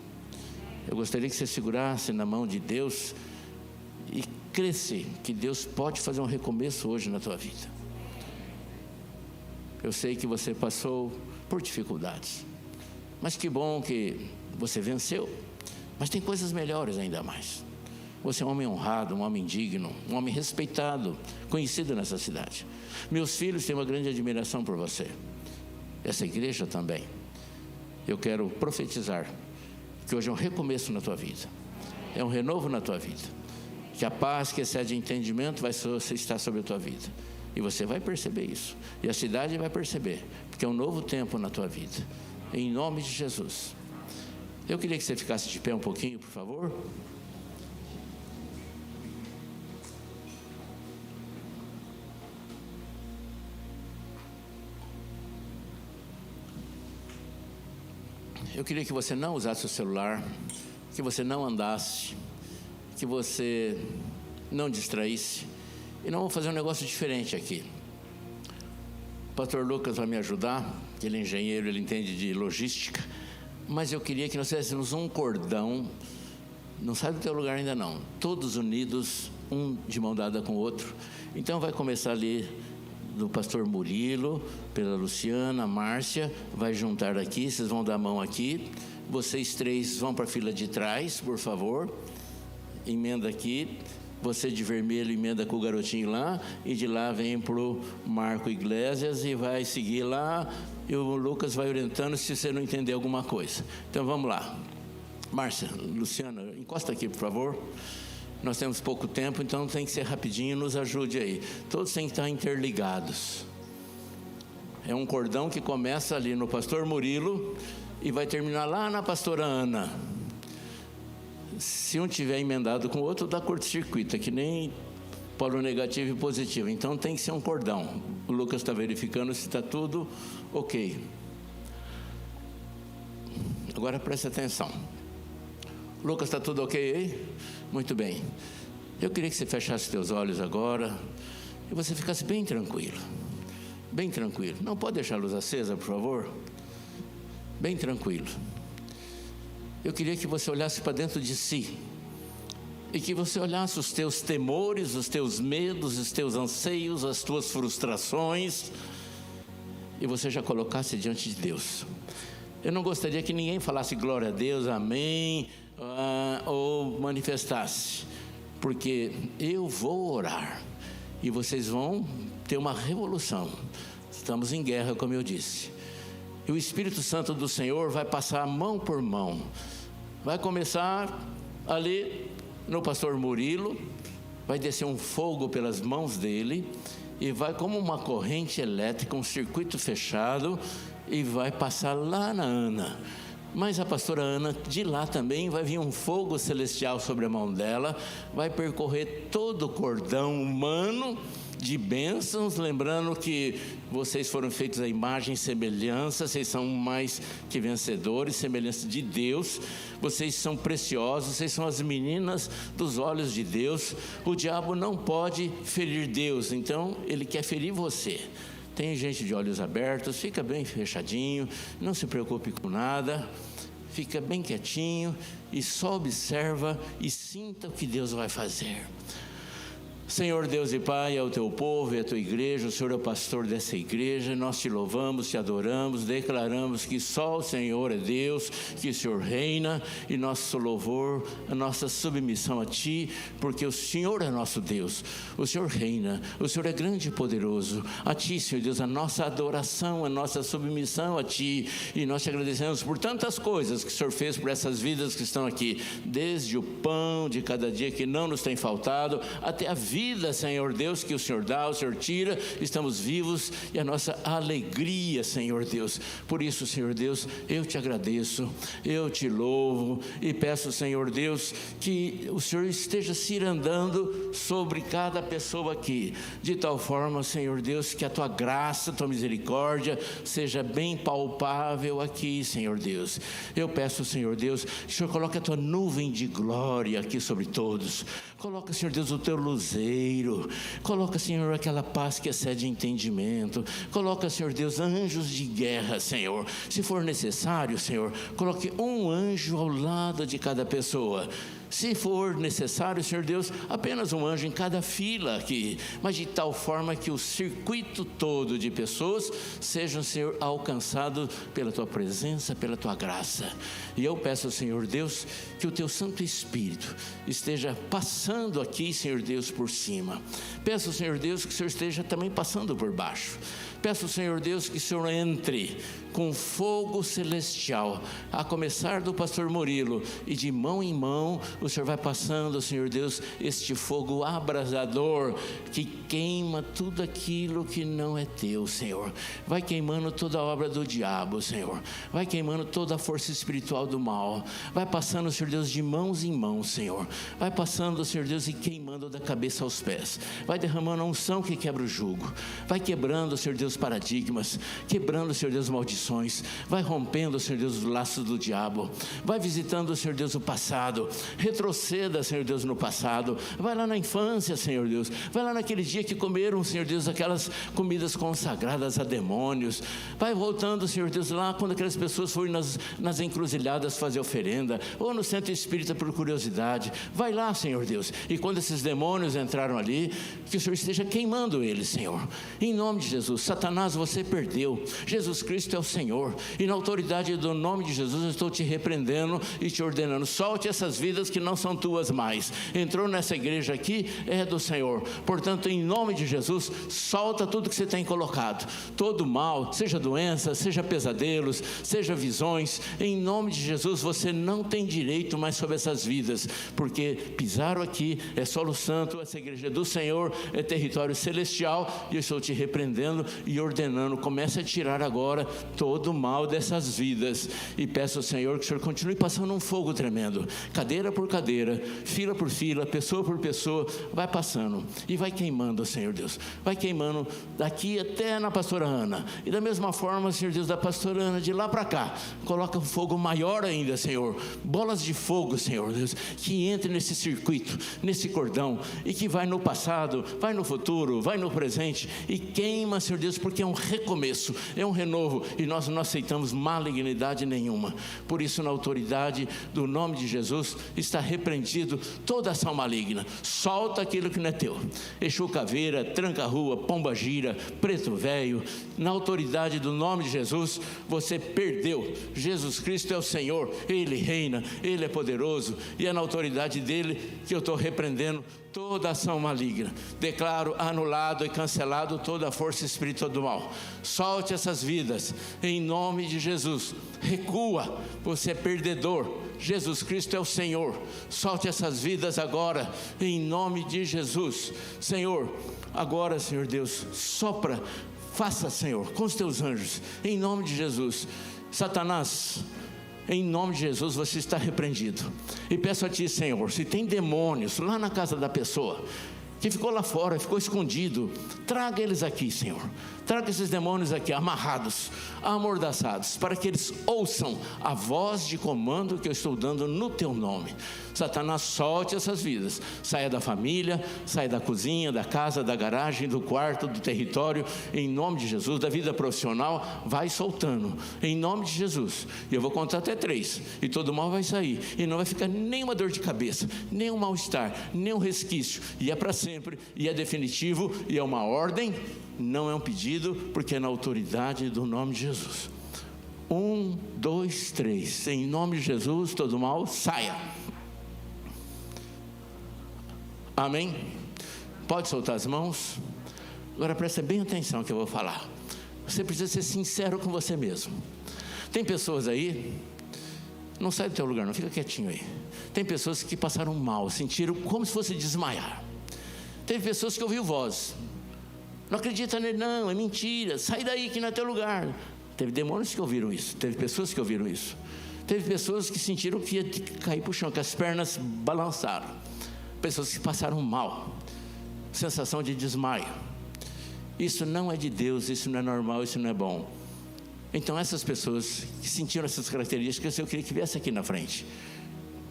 Eu gostaria que você segurasse na mão de Deus e cresce que Deus pode fazer um recomeço hoje na tua vida. Eu sei que você passou por dificuldades, mas que bom que você venceu. Mas tem coisas melhores ainda mais. Você é um homem honrado, um homem digno, um homem respeitado, conhecido nessa cidade. Meus filhos têm uma grande admiração por você. Essa igreja também. Eu quero profetizar que hoje é um recomeço na tua vida. É um renovo na tua vida. Que a paz que excede entendimento vai estar sobre a tua vida. E você vai perceber isso. E a cidade vai perceber. Porque é um novo tempo na tua vida. Em nome de Jesus. Eu queria que você ficasse de pé um pouquinho, por favor. eu queria que você não usasse o celular, que você não andasse, que você não distraísse. E nós vamos fazer um negócio diferente aqui. O pastor Lucas vai me ajudar, ele é engenheiro, ele entende de logística, mas eu queria que nós fizéssemos um cordão, não sai do teu lugar ainda não, todos unidos, um de mão dada com o outro. Então vai começar ali do pastor Murilo, pela Luciana, Márcia, vai juntar aqui, vocês vão dar a mão aqui, vocês três vão para a fila de trás, por favor, emenda aqui. Você de vermelho emenda com o garotinho lá, e de lá vem para o Marco Iglesias e vai seguir lá, e o Lucas vai orientando se você não entender alguma coisa. Então vamos lá. Márcia, Luciana, encosta aqui, por favor. Nós temos pouco tempo, então tem que ser rapidinho, nos ajude aí. Todos têm que estar interligados. É um cordão que começa ali no pastor Murilo e vai terminar lá na pastora Ana. Se um tiver emendado com o outro, dá curto-circuito, é que nem polo negativo e positivo. Então tem que ser um cordão. O Lucas está verificando se está tudo ok. Agora preste atenção. Lucas, está tudo ok aí? Muito bem. Eu queria que você fechasse seus olhos agora e você ficasse bem tranquilo. Bem tranquilo. Não pode deixar a luz acesa, por favor? Bem tranquilo. Eu queria que você olhasse para dentro de si e que você olhasse os teus temores, os teus medos, os teus anseios, as tuas frustrações, e você já colocasse diante de Deus. Eu não gostaria que ninguém falasse glória a Deus, amém, ou manifestasse, porque eu vou orar e vocês vão ter uma revolução. Estamos em guerra, como eu disse. E o Espírito Santo do Senhor vai passar mão por mão. Vai começar ali no pastor Murilo, vai descer um fogo pelas mãos dele, e vai como uma corrente elétrica, um circuito fechado, e vai passar lá na Ana. Mas a pastora Ana, de lá também, vai vir um fogo celestial sobre a mão dela, vai percorrer todo o cordão humano de bênçãos, lembrando que vocês foram feitos à imagem e semelhança, vocês são mais que vencedores, semelhança de Deus, vocês são preciosos, vocês são as meninas dos olhos de Deus. O diabo não pode ferir Deus, então ele quer ferir você. Tem gente de olhos abertos, fica bem fechadinho, não se preocupe com nada, fica bem quietinho e só observa e sinta o que Deus vai fazer. Senhor Deus e Pai, é o teu povo, é a tua igreja, o Senhor é o pastor dessa igreja, nós te louvamos, te adoramos, declaramos que só o Senhor é Deus, que o Senhor reina, e nosso louvor, a nossa submissão a Ti, porque o Senhor é nosso Deus, o Senhor reina, o Senhor é grande e poderoso. A Ti, Senhor Deus, a nossa adoração, a nossa submissão a Ti, e nós te agradecemos por tantas coisas que o Senhor fez por essas vidas que estão aqui, desde o pão de cada dia que não nos tem faltado, até a vida, Senhor Deus, que o Senhor dá, o Senhor tira, estamos vivos, e a nossa alegria, Senhor Deus. Por isso, Senhor Deus, eu te agradeço, eu te louvo e peço, Senhor Deus, que o Senhor esteja cirandando sobre cada pessoa aqui, de tal forma, Senhor Deus, que a tua graça, a tua misericórdia seja bem palpável aqui, Senhor Deus. Eu peço, Senhor Deus, que o Senhor coloque a tua nuvem de glória aqui sobre todos. Coloca, Senhor Deus, o teu luzeiro. Coloca, Senhor, aquela paz que excede entendimento. Coloca, Senhor Deus, anjos de guerra, Senhor. Se for necessário, Senhor, coloque um anjo ao lado de cada pessoa. Se for necessário, Senhor Deus, apenas um anjo em cada fila aqui, mas de tal forma que o circuito todo de pessoas sejam, Senhor, alcançados pela Tua presença, pela Tua graça. E eu peço, Senhor Deus, que o Teu Santo Espírito esteja passando aqui, Senhor Deus, por cima. Peço, Senhor Deus, que o Senhor esteja também passando por baixo. Peço, Senhor Deus, que o Senhor entre com fogo celestial, a começar do pastor Murilo, e de mão em mão o Senhor vai passando, Senhor Deus, este fogo abrasador que queima tudo aquilo que não é teu, Senhor. Vai queimando toda a obra do diabo, Senhor. Vai queimando toda a força espiritual do mal. Vai passando, Senhor Deus, de mãos em mãos, Senhor. Vai passando, Senhor Deus, e queimando da cabeça aos pés. Vai derramando a unção que quebra o jugo. Vai quebrando, Senhor Deus, paradigmas. Quebrando, Senhor Deus, maldições. maldições. Vai rompendo, Senhor Deus, os laços do diabo. Vai visitando, Senhor Deus, o passado. Retroceda, Senhor Deus, no passado. Vai lá na infância, Senhor Deus. Vai lá naquele dia que comeram, Senhor Deus, aquelas comidas consagradas a demônios. Vai voltando, Senhor Deus, lá quando aquelas pessoas foram nas encruzilhadas fazer oferenda, ou no centro espírita por curiosidade. Vai lá, Senhor Deus. E quando esses demônios entraram ali, que o Senhor esteja queimando eles, Senhor. Em nome de Jesus. Satanás, você perdeu. Jesus Cristo é o Senhor. E na autoridade do nome de Jesus, eu estou te repreendendo e te ordenando. Solte essas vidas que não são tuas mais. Entrou nessa igreja aqui, é do Senhor. Portanto, em nome de Jesus, solta tudo que você tem colocado. Todo mal, seja doença, seja pesadelos, seja visões. Em nome de Jesus, você não tem direito mais sobre essas vidas, porque pisaram aqui, é solo santo, essa igreja do Senhor, é território celestial, e eu estou te repreendendo e ordenando. Comece a tirar agora todo o mal dessas vidas, e peço ao Senhor que o Senhor continue passando um fogo tremendo, cadeira por cadeira, fila por fila, pessoa por pessoa, vai passando e vai queimando, Senhor Deus, vai queimando daqui até na pastora Ana, e da mesma forma, Senhor Deus, da pastora Ana de lá para cá, coloca um fogo maior ainda, Senhor, bolas de fogo, Senhor Deus, que entre nesse circuito, nesse cordão, e que vai no passado, vai no futuro, vai no presente, e queima, Senhor Deus, porque é um recomeço, é um renovo, e nós não aceitamos malignidade nenhuma. Por isso, na autoridade do nome de Jesus, está repreendido toda ação maligna. Solta aquilo que não é teu. Exu Caveira, Tranca-Rua, Pomba Gira, Preto Velho, na autoridade do nome de Jesus, você perdeu. Jesus Cristo é o Senhor, Ele reina, Ele é poderoso, e é na autoridade dEle que eu estou repreendendo toda ação maligna. Declaro anulado e cancelado toda a força espiritual do mal. Solte essas vidas em nome de Jesus. Recua, você é perdedor. Jesus Cristo é o Senhor. Solte essas vidas agora em nome de Jesus. Senhor, agora, Senhor Deus, sopra, faça, Senhor, com os teus anjos, em nome de Jesus. Satanás, em nome de Jesus, você está repreendido. E peço a Ti, Senhor, se tem demônios lá na casa da pessoa, que ficou lá fora, ficou escondido, traga eles aqui, Senhor. Traga esses demônios aqui, amarrados, amordaçados, para que eles ouçam a voz de comando que eu estou dando no Teu nome. Satanás, solte essas vidas. Saia da família, saia da cozinha, da casa, da garagem, do quarto, do território, em nome de Jesus. Da vida profissional, vai soltando, em nome de Jesus. E eu vou contar até 3, e todo mal vai sair, e não vai ficar nenhuma dor de cabeça, nenhum mal-estar, nenhum resquício, e é para sempre, e é definitivo, e é uma ordem, não é um pedido, porque é na autoridade do nome de Jesus. 1, 2, 3, em nome de Jesus, todo mal saia. Amém? Pode soltar as mãos. Agora presta bem atenção no que eu vou falar. Você precisa ser sincero com você mesmo. Tem pessoas aí, não sai do teu lugar não, fica quietinho aí. Tem pessoas que passaram mal, sentiram como se fosse desmaiar. Teve pessoas que ouviram voz. Não acredita nele não, é mentira, sai daí que não é teu lugar. Teve demônios que ouviram isso, teve pessoas que ouviram isso. Teve pessoas que sentiram que ia cair para o chão, que as pernas balançaram. Pessoas que passaram mal, sensação de desmaio. Isso não é de Deus, isso não é normal, isso não é bom. Então essas pessoas que sentiram essas características, eu queria que viesse aqui na frente.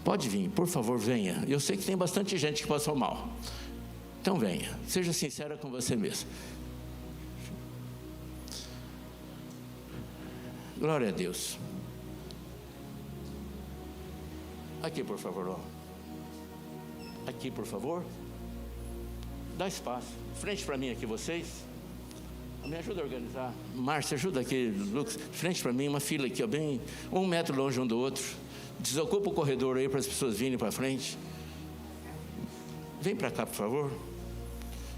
Pode vir, por favor, venha. Eu sei que tem bastante gente que passou mal. Então venha, seja sincera com você mesmo. Glória a Deus. Aqui, por favor. Aqui, por favor. Dá espaço. Frente para mim aqui, vocês. Me ajuda a organizar. Márcia, ajuda aqui, Lucas. Frente para mim, uma fila aqui, ó, bem 1 metro longe um do outro. Desocupa o corredor aí para as pessoas virem para frente. Vem para cá, por favor.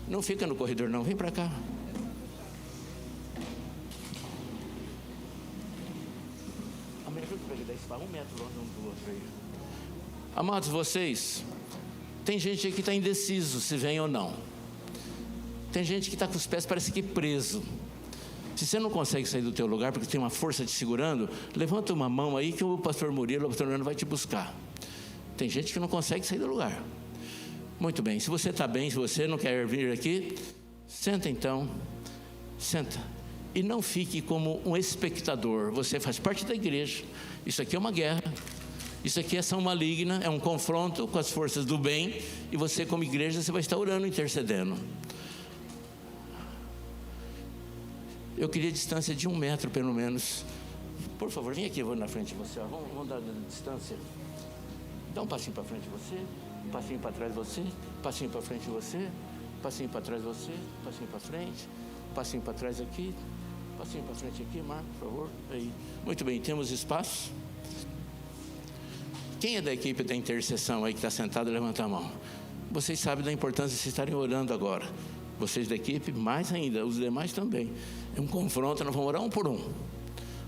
Não fica no corredor não, vem para cá. Me ajuda a pegar espaço, 1 metro longe um do outro aí. Amados, vocês, tem gente aí que está indeciso se vem ou não. Tem gente que está com os pés parece que preso. Se você não consegue sair do teu lugar porque tem uma força te segurando, levanta uma mão aí que o pastor Murilo, o pastor Leandro vai te buscar. Tem gente que não consegue sair do lugar. Muito bem, se você está bem, se você não quer vir aqui, senta então, senta. e não fique como um espectador. Você faz parte da igreja. Isso aqui é uma guerra. Isso aqui é ação maligna, é um confronto com as forças do bem, e você, como igreja, você vai estar orando, intercedendo. Eu queria distância de 1 metro, pelo menos. Por favor, vem aqui, eu vou na frente de você. Ó. Vamos dar distância. Dá um passinho para frente de você, um passinho para trás de você, um passinho para frente de você, um passinho para trás de você, um passinho para frente, um passinho para trás aqui, um passinho para frente aqui, Marco, por favor. Aí. Muito bem, temos espaço. Quem é da equipe da intercessão aí que está sentado, levanta a mão. Vocês sabem da importância de vocês estarem orando agora. Vocês da equipe, mais ainda, os demais também. É um confronto, nós vamos orar um por um.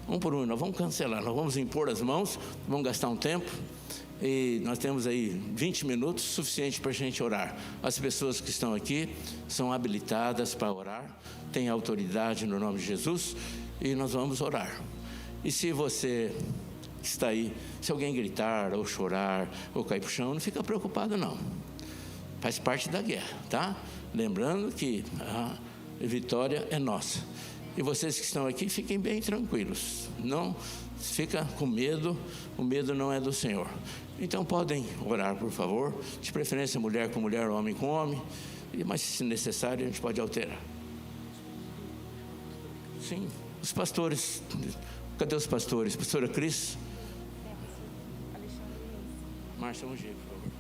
Um por um, nós vamos cancelar, nós vamos impor as mãos, vamos gastar um tempo. E nós temos aí 20 minutos, suficiente para a gente orar. As pessoas que estão aqui são habilitadas para orar, têm autoridade no nome de Jesus, e nós vamos orar. E se você está aí, se alguém gritar, ou chorar, ou cair para o chão, não fica preocupado não. Faz parte da guerra, tá? Lembrando que a vitória é nossa. E vocês que estão aqui, fiquem bem tranquilos. Não fica com medo, o medo não é do Senhor. Então podem orar, por favor. De preferência, mulher com mulher, homem com homem. Mas se necessário, a gente pode alterar. Sim, os pastores. Cadê os pastores? Pastora Cris? Márcia Mugier, por favor.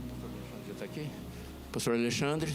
Pastor Alexandre já está aqui? Pastor Alexandre.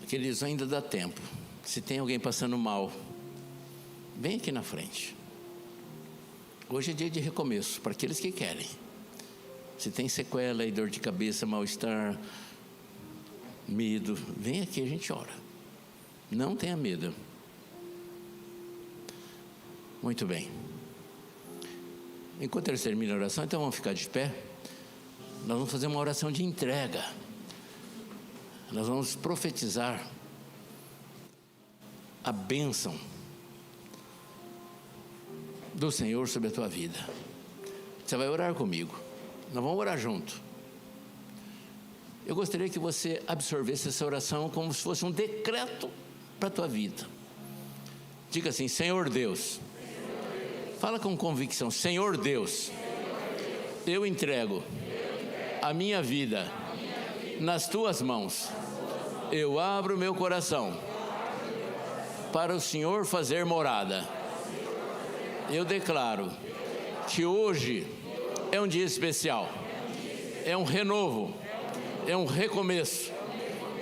Queridos, ainda dá tempo. Se tem alguém passando mal, vem aqui na frente. Hoje é dia de recomeço, para aqueles que querem. Se tem sequela e dor de cabeça, mal-estar, medo, vem aqui, a gente ora. Não tenha medo. Muito bem. Enquanto eles terminam a oração, então vamos ficar de pé. Nós vamos fazer uma oração de entrega. Nós vamos profetizar a bênção do Senhor sobre a tua vida. Você vai orar comigo. Nós vamos orar junto. Eu gostaria que você absorvesse essa oração como se fosse um decreto para a tua vida. Diga assim: Senhor Deus. Fala com convicção: Senhor Deus, eu entrego a minha vida nas tuas mãos. Eu abro meu coração para o Senhor fazer morada. Eu declaro que hoje é um dia especial, é um renovo, é um recomeço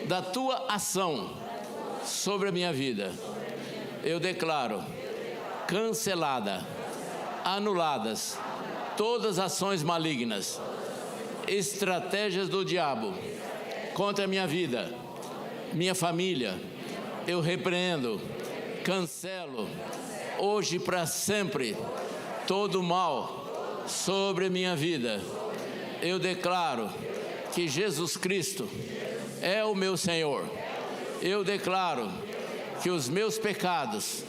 da tua ação sobre a minha vida. Eu declaro cancelada, anuladas todas as ações malignas, estratégias do diabo contra a minha vida, minha família. Eu repreendo, cancelo hoje para sempre todo o mal sobre a minha vida. Eu declaro que Jesus Cristo é o meu Senhor. Eu declaro que os meus pecados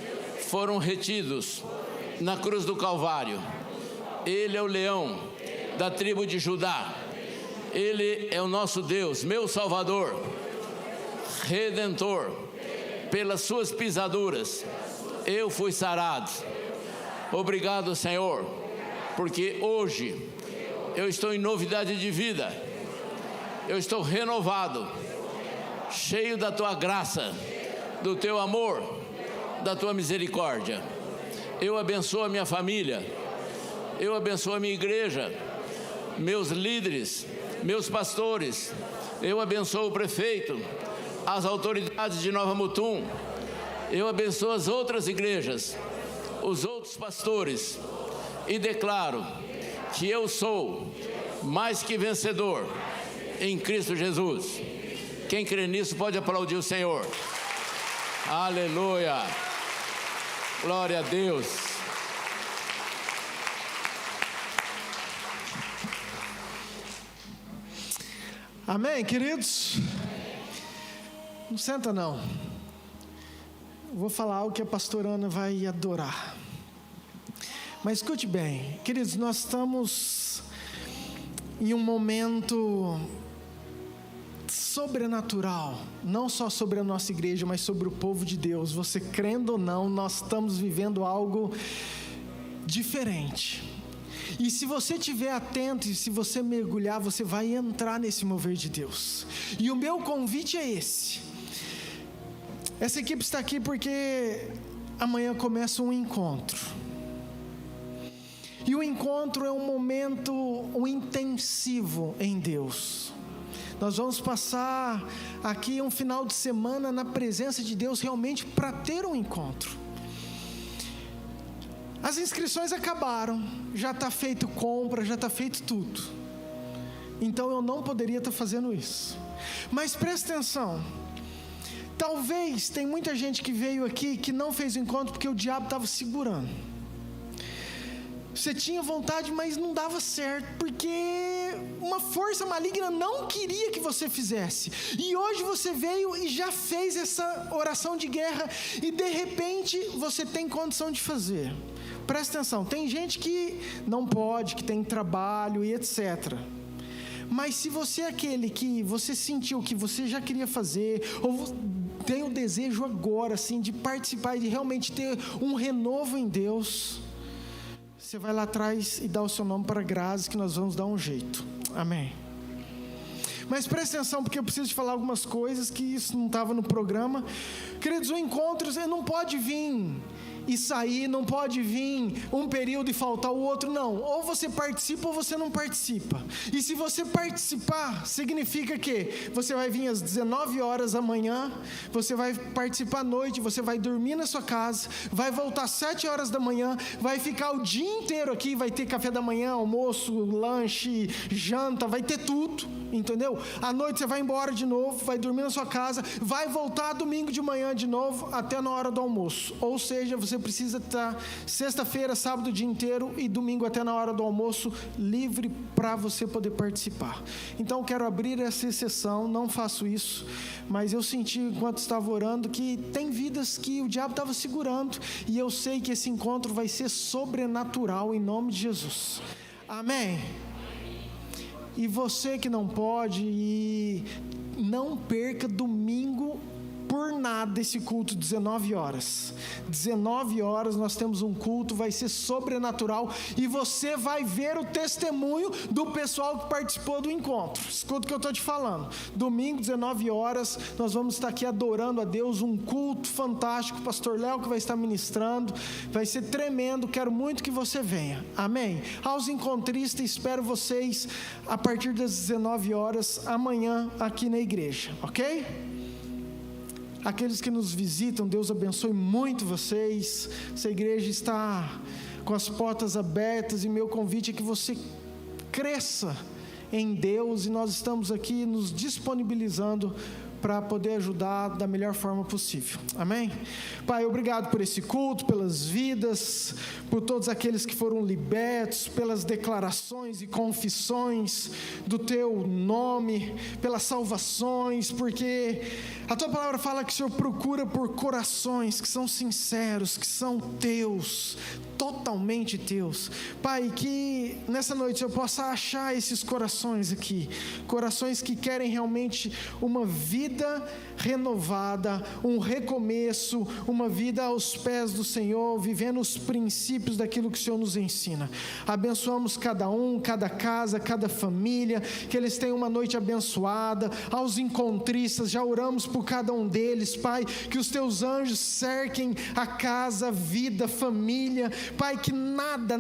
foram retidos na cruz do Calvário. Ele é o leão da tribo de Judá. Ele é o nosso Deus, meu Salvador, Redentor. Pelas suas pisaduras eu fui sarado. Obrigado, Senhor, porque hoje eu estou em novidade de vida. Eu estou renovado, cheio da tua graça, do teu amor, da tua misericórdia. Eu abençoo a minha família, eu abençoo a minha igreja, meus líderes, meus pastores. Eu abençoo o prefeito, as autoridades de Nova Mutum. Eu abençoo as outras igrejas, os outros pastores, e declaro que eu sou mais que vencedor em Cristo Jesus. Quem crê nisso pode aplaudir o Senhor. Aleluia, glória a Deus. Amém, queridos? Não senta não. Vou falar algo que a pastora Ana vai adorar. Mas escute bem, queridos, nós estamos em um momento sobrenatural, não só sobre a nossa igreja, mas sobre o povo de Deus. Você crendo ou não, nós estamos vivendo algo diferente. E se você estiver atento e se você mergulhar, você vai entrar nesse mover de Deus. E o meu convite é esse. Essa equipe está aqui porque amanhã começa um encontro. E o encontro é um momento, um intensivo em Deus. Nós vamos passar aqui um final de semana na presença de Deus realmente para ter um encontro. As inscrições acabaram, já está feito compra, já está feito tudo. Então eu não poderia estar fazendo isso. Mas presta atenção. Talvez tem muita gente que veio aqui que não fez o encontro porque o diabo estava segurando. Você tinha vontade, mas não dava certo, porque uma força maligna não queria que você fizesse. E hoje você veio e já fez essa oração de guerra e de repente você tem condição de fazer. Presta atenção, tem gente que não pode, que tem trabalho e etc. Mas se você é aquele que você sentiu que você já queria fazer, ou tem o desejo agora assim, de participar e de realmente ter um renovo em Deus, você vai lá atrás e dá o seu nome para a Grazi, que nós vamos dar um jeito. Amém. Mas presta atenção, porque eu preciso te falar algumas coisas que isso não estava no programa. Queridos, o encontro, você não pode vir e sair, não pode vir um período e faltar o outro, não. Ou você participa ou você não participa. E se você participar, significa que você vai vir às 19 horas da manhã, você vai participar à noite, você vai dormir na sua casa, vai voltar às 7 horas da manhã, vai ficar o dia inteiro aqui, vai ter café da manhã, almoço, lanche, janta, vai ter tudo, entendeu? À noite você vai embora de novo, vai dormir na sua casa, vai voltar domingo de manhã de novo, até na hora do almoço. Ou seja, você precisa estar sexta-feira, sábado o dia inteiro e domingo até na hora do almoço livre para você poder participar. Então quero abrir essa exceção, não faço isso, mas eu senti enquanto estava orando que tem vidas que o diabo estava segurando, e eu sei que esse encontro vai ser sobrenatural em nome de Jesus. Amém? E você que não pode, e não perca domingo por nada esse culto, 19 horas. 19 horas nós temos um culto, vai ser sobrenatural, e você vai ver o testemunho do pessoal que participou do encontro. Escuta o que eu estou te falando. Domingo, 19 horas, nós vamos estar aqui adorando a Deus, um culto fantástico, o pastor Léo que vai estar ministrando, vai ser tremendo, quero muito que você venha. Amém? Aos encontristas, espero vocês a partir das 19 horas, amanhã aqui na igreja, ok? Aqueles que nos visitam, Deus abençoe muito vocês. Essa igreja está com as portas abertas, e meu convite é que você cresça em Deus, e nós estamos aqui nos disponibilizando para poder ajudar da melhor forma possível. Amém? Pai, obrigado por esse culto, pelas vidas, por todos aqueles que foram libertos, pelas declarações e confissões do Teu nome, pelas salvações, porque a Tua palavra fala que o Senhor procura por corações que são sinceros, que são Teus, totalmente Teus. Pai, que nessa noite eu possa achar esses corações aqui, corações que querem realmente uma vida renovada, um recomeço, uma vida aos pés do Senhor, vivendo os princípios daquilo que o Senhor nos ensina. Abençoamos cada um, cada casa, cada família, que eles tenham uma noite abençoada. Aos encontristas, já oramos por cada um deles, Pai, que os Teus anjos cerquem a casa, a vida, a família, Pai, que nada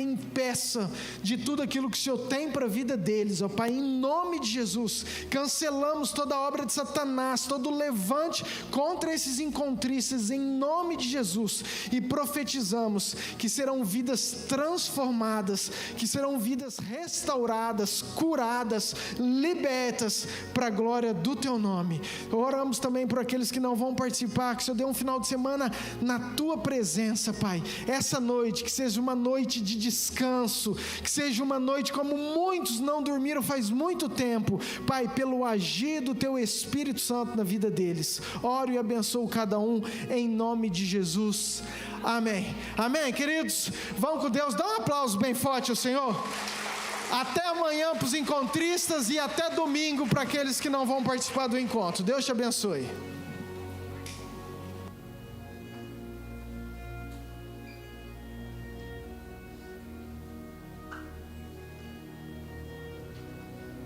impeça de tudo aquilo que o Senhor tem para a vida deles, ó Pai, em nome de Jesus. Cancelamos toda a obra de Satanás, todo levante contra esses encontristas, em nome de Jesus, e profetizamos que serão vidas transformadas, que serão vidas restauradas, curadas, libertas para a glória do Teu nome. Oramos também por aqueles que não vão participar, que o Senhor dê um final de semana na Tua presença, Pai. Essa noite, que seja uma noite de descanso, que seja uma noite como muitos não dormiram faz muito tempo, Pai, pelo agir do Teu Espírito Santo na vida deles. Oro e abençoo cada um em nome de Jesus. Amém. Amém, queridos? Vão com Deus. Dá um aplauso bem forte ao Senhor. Até amanhã para os encontristas, e até domingo para aqueles que não vão participar do encontro. Deus te abençoe.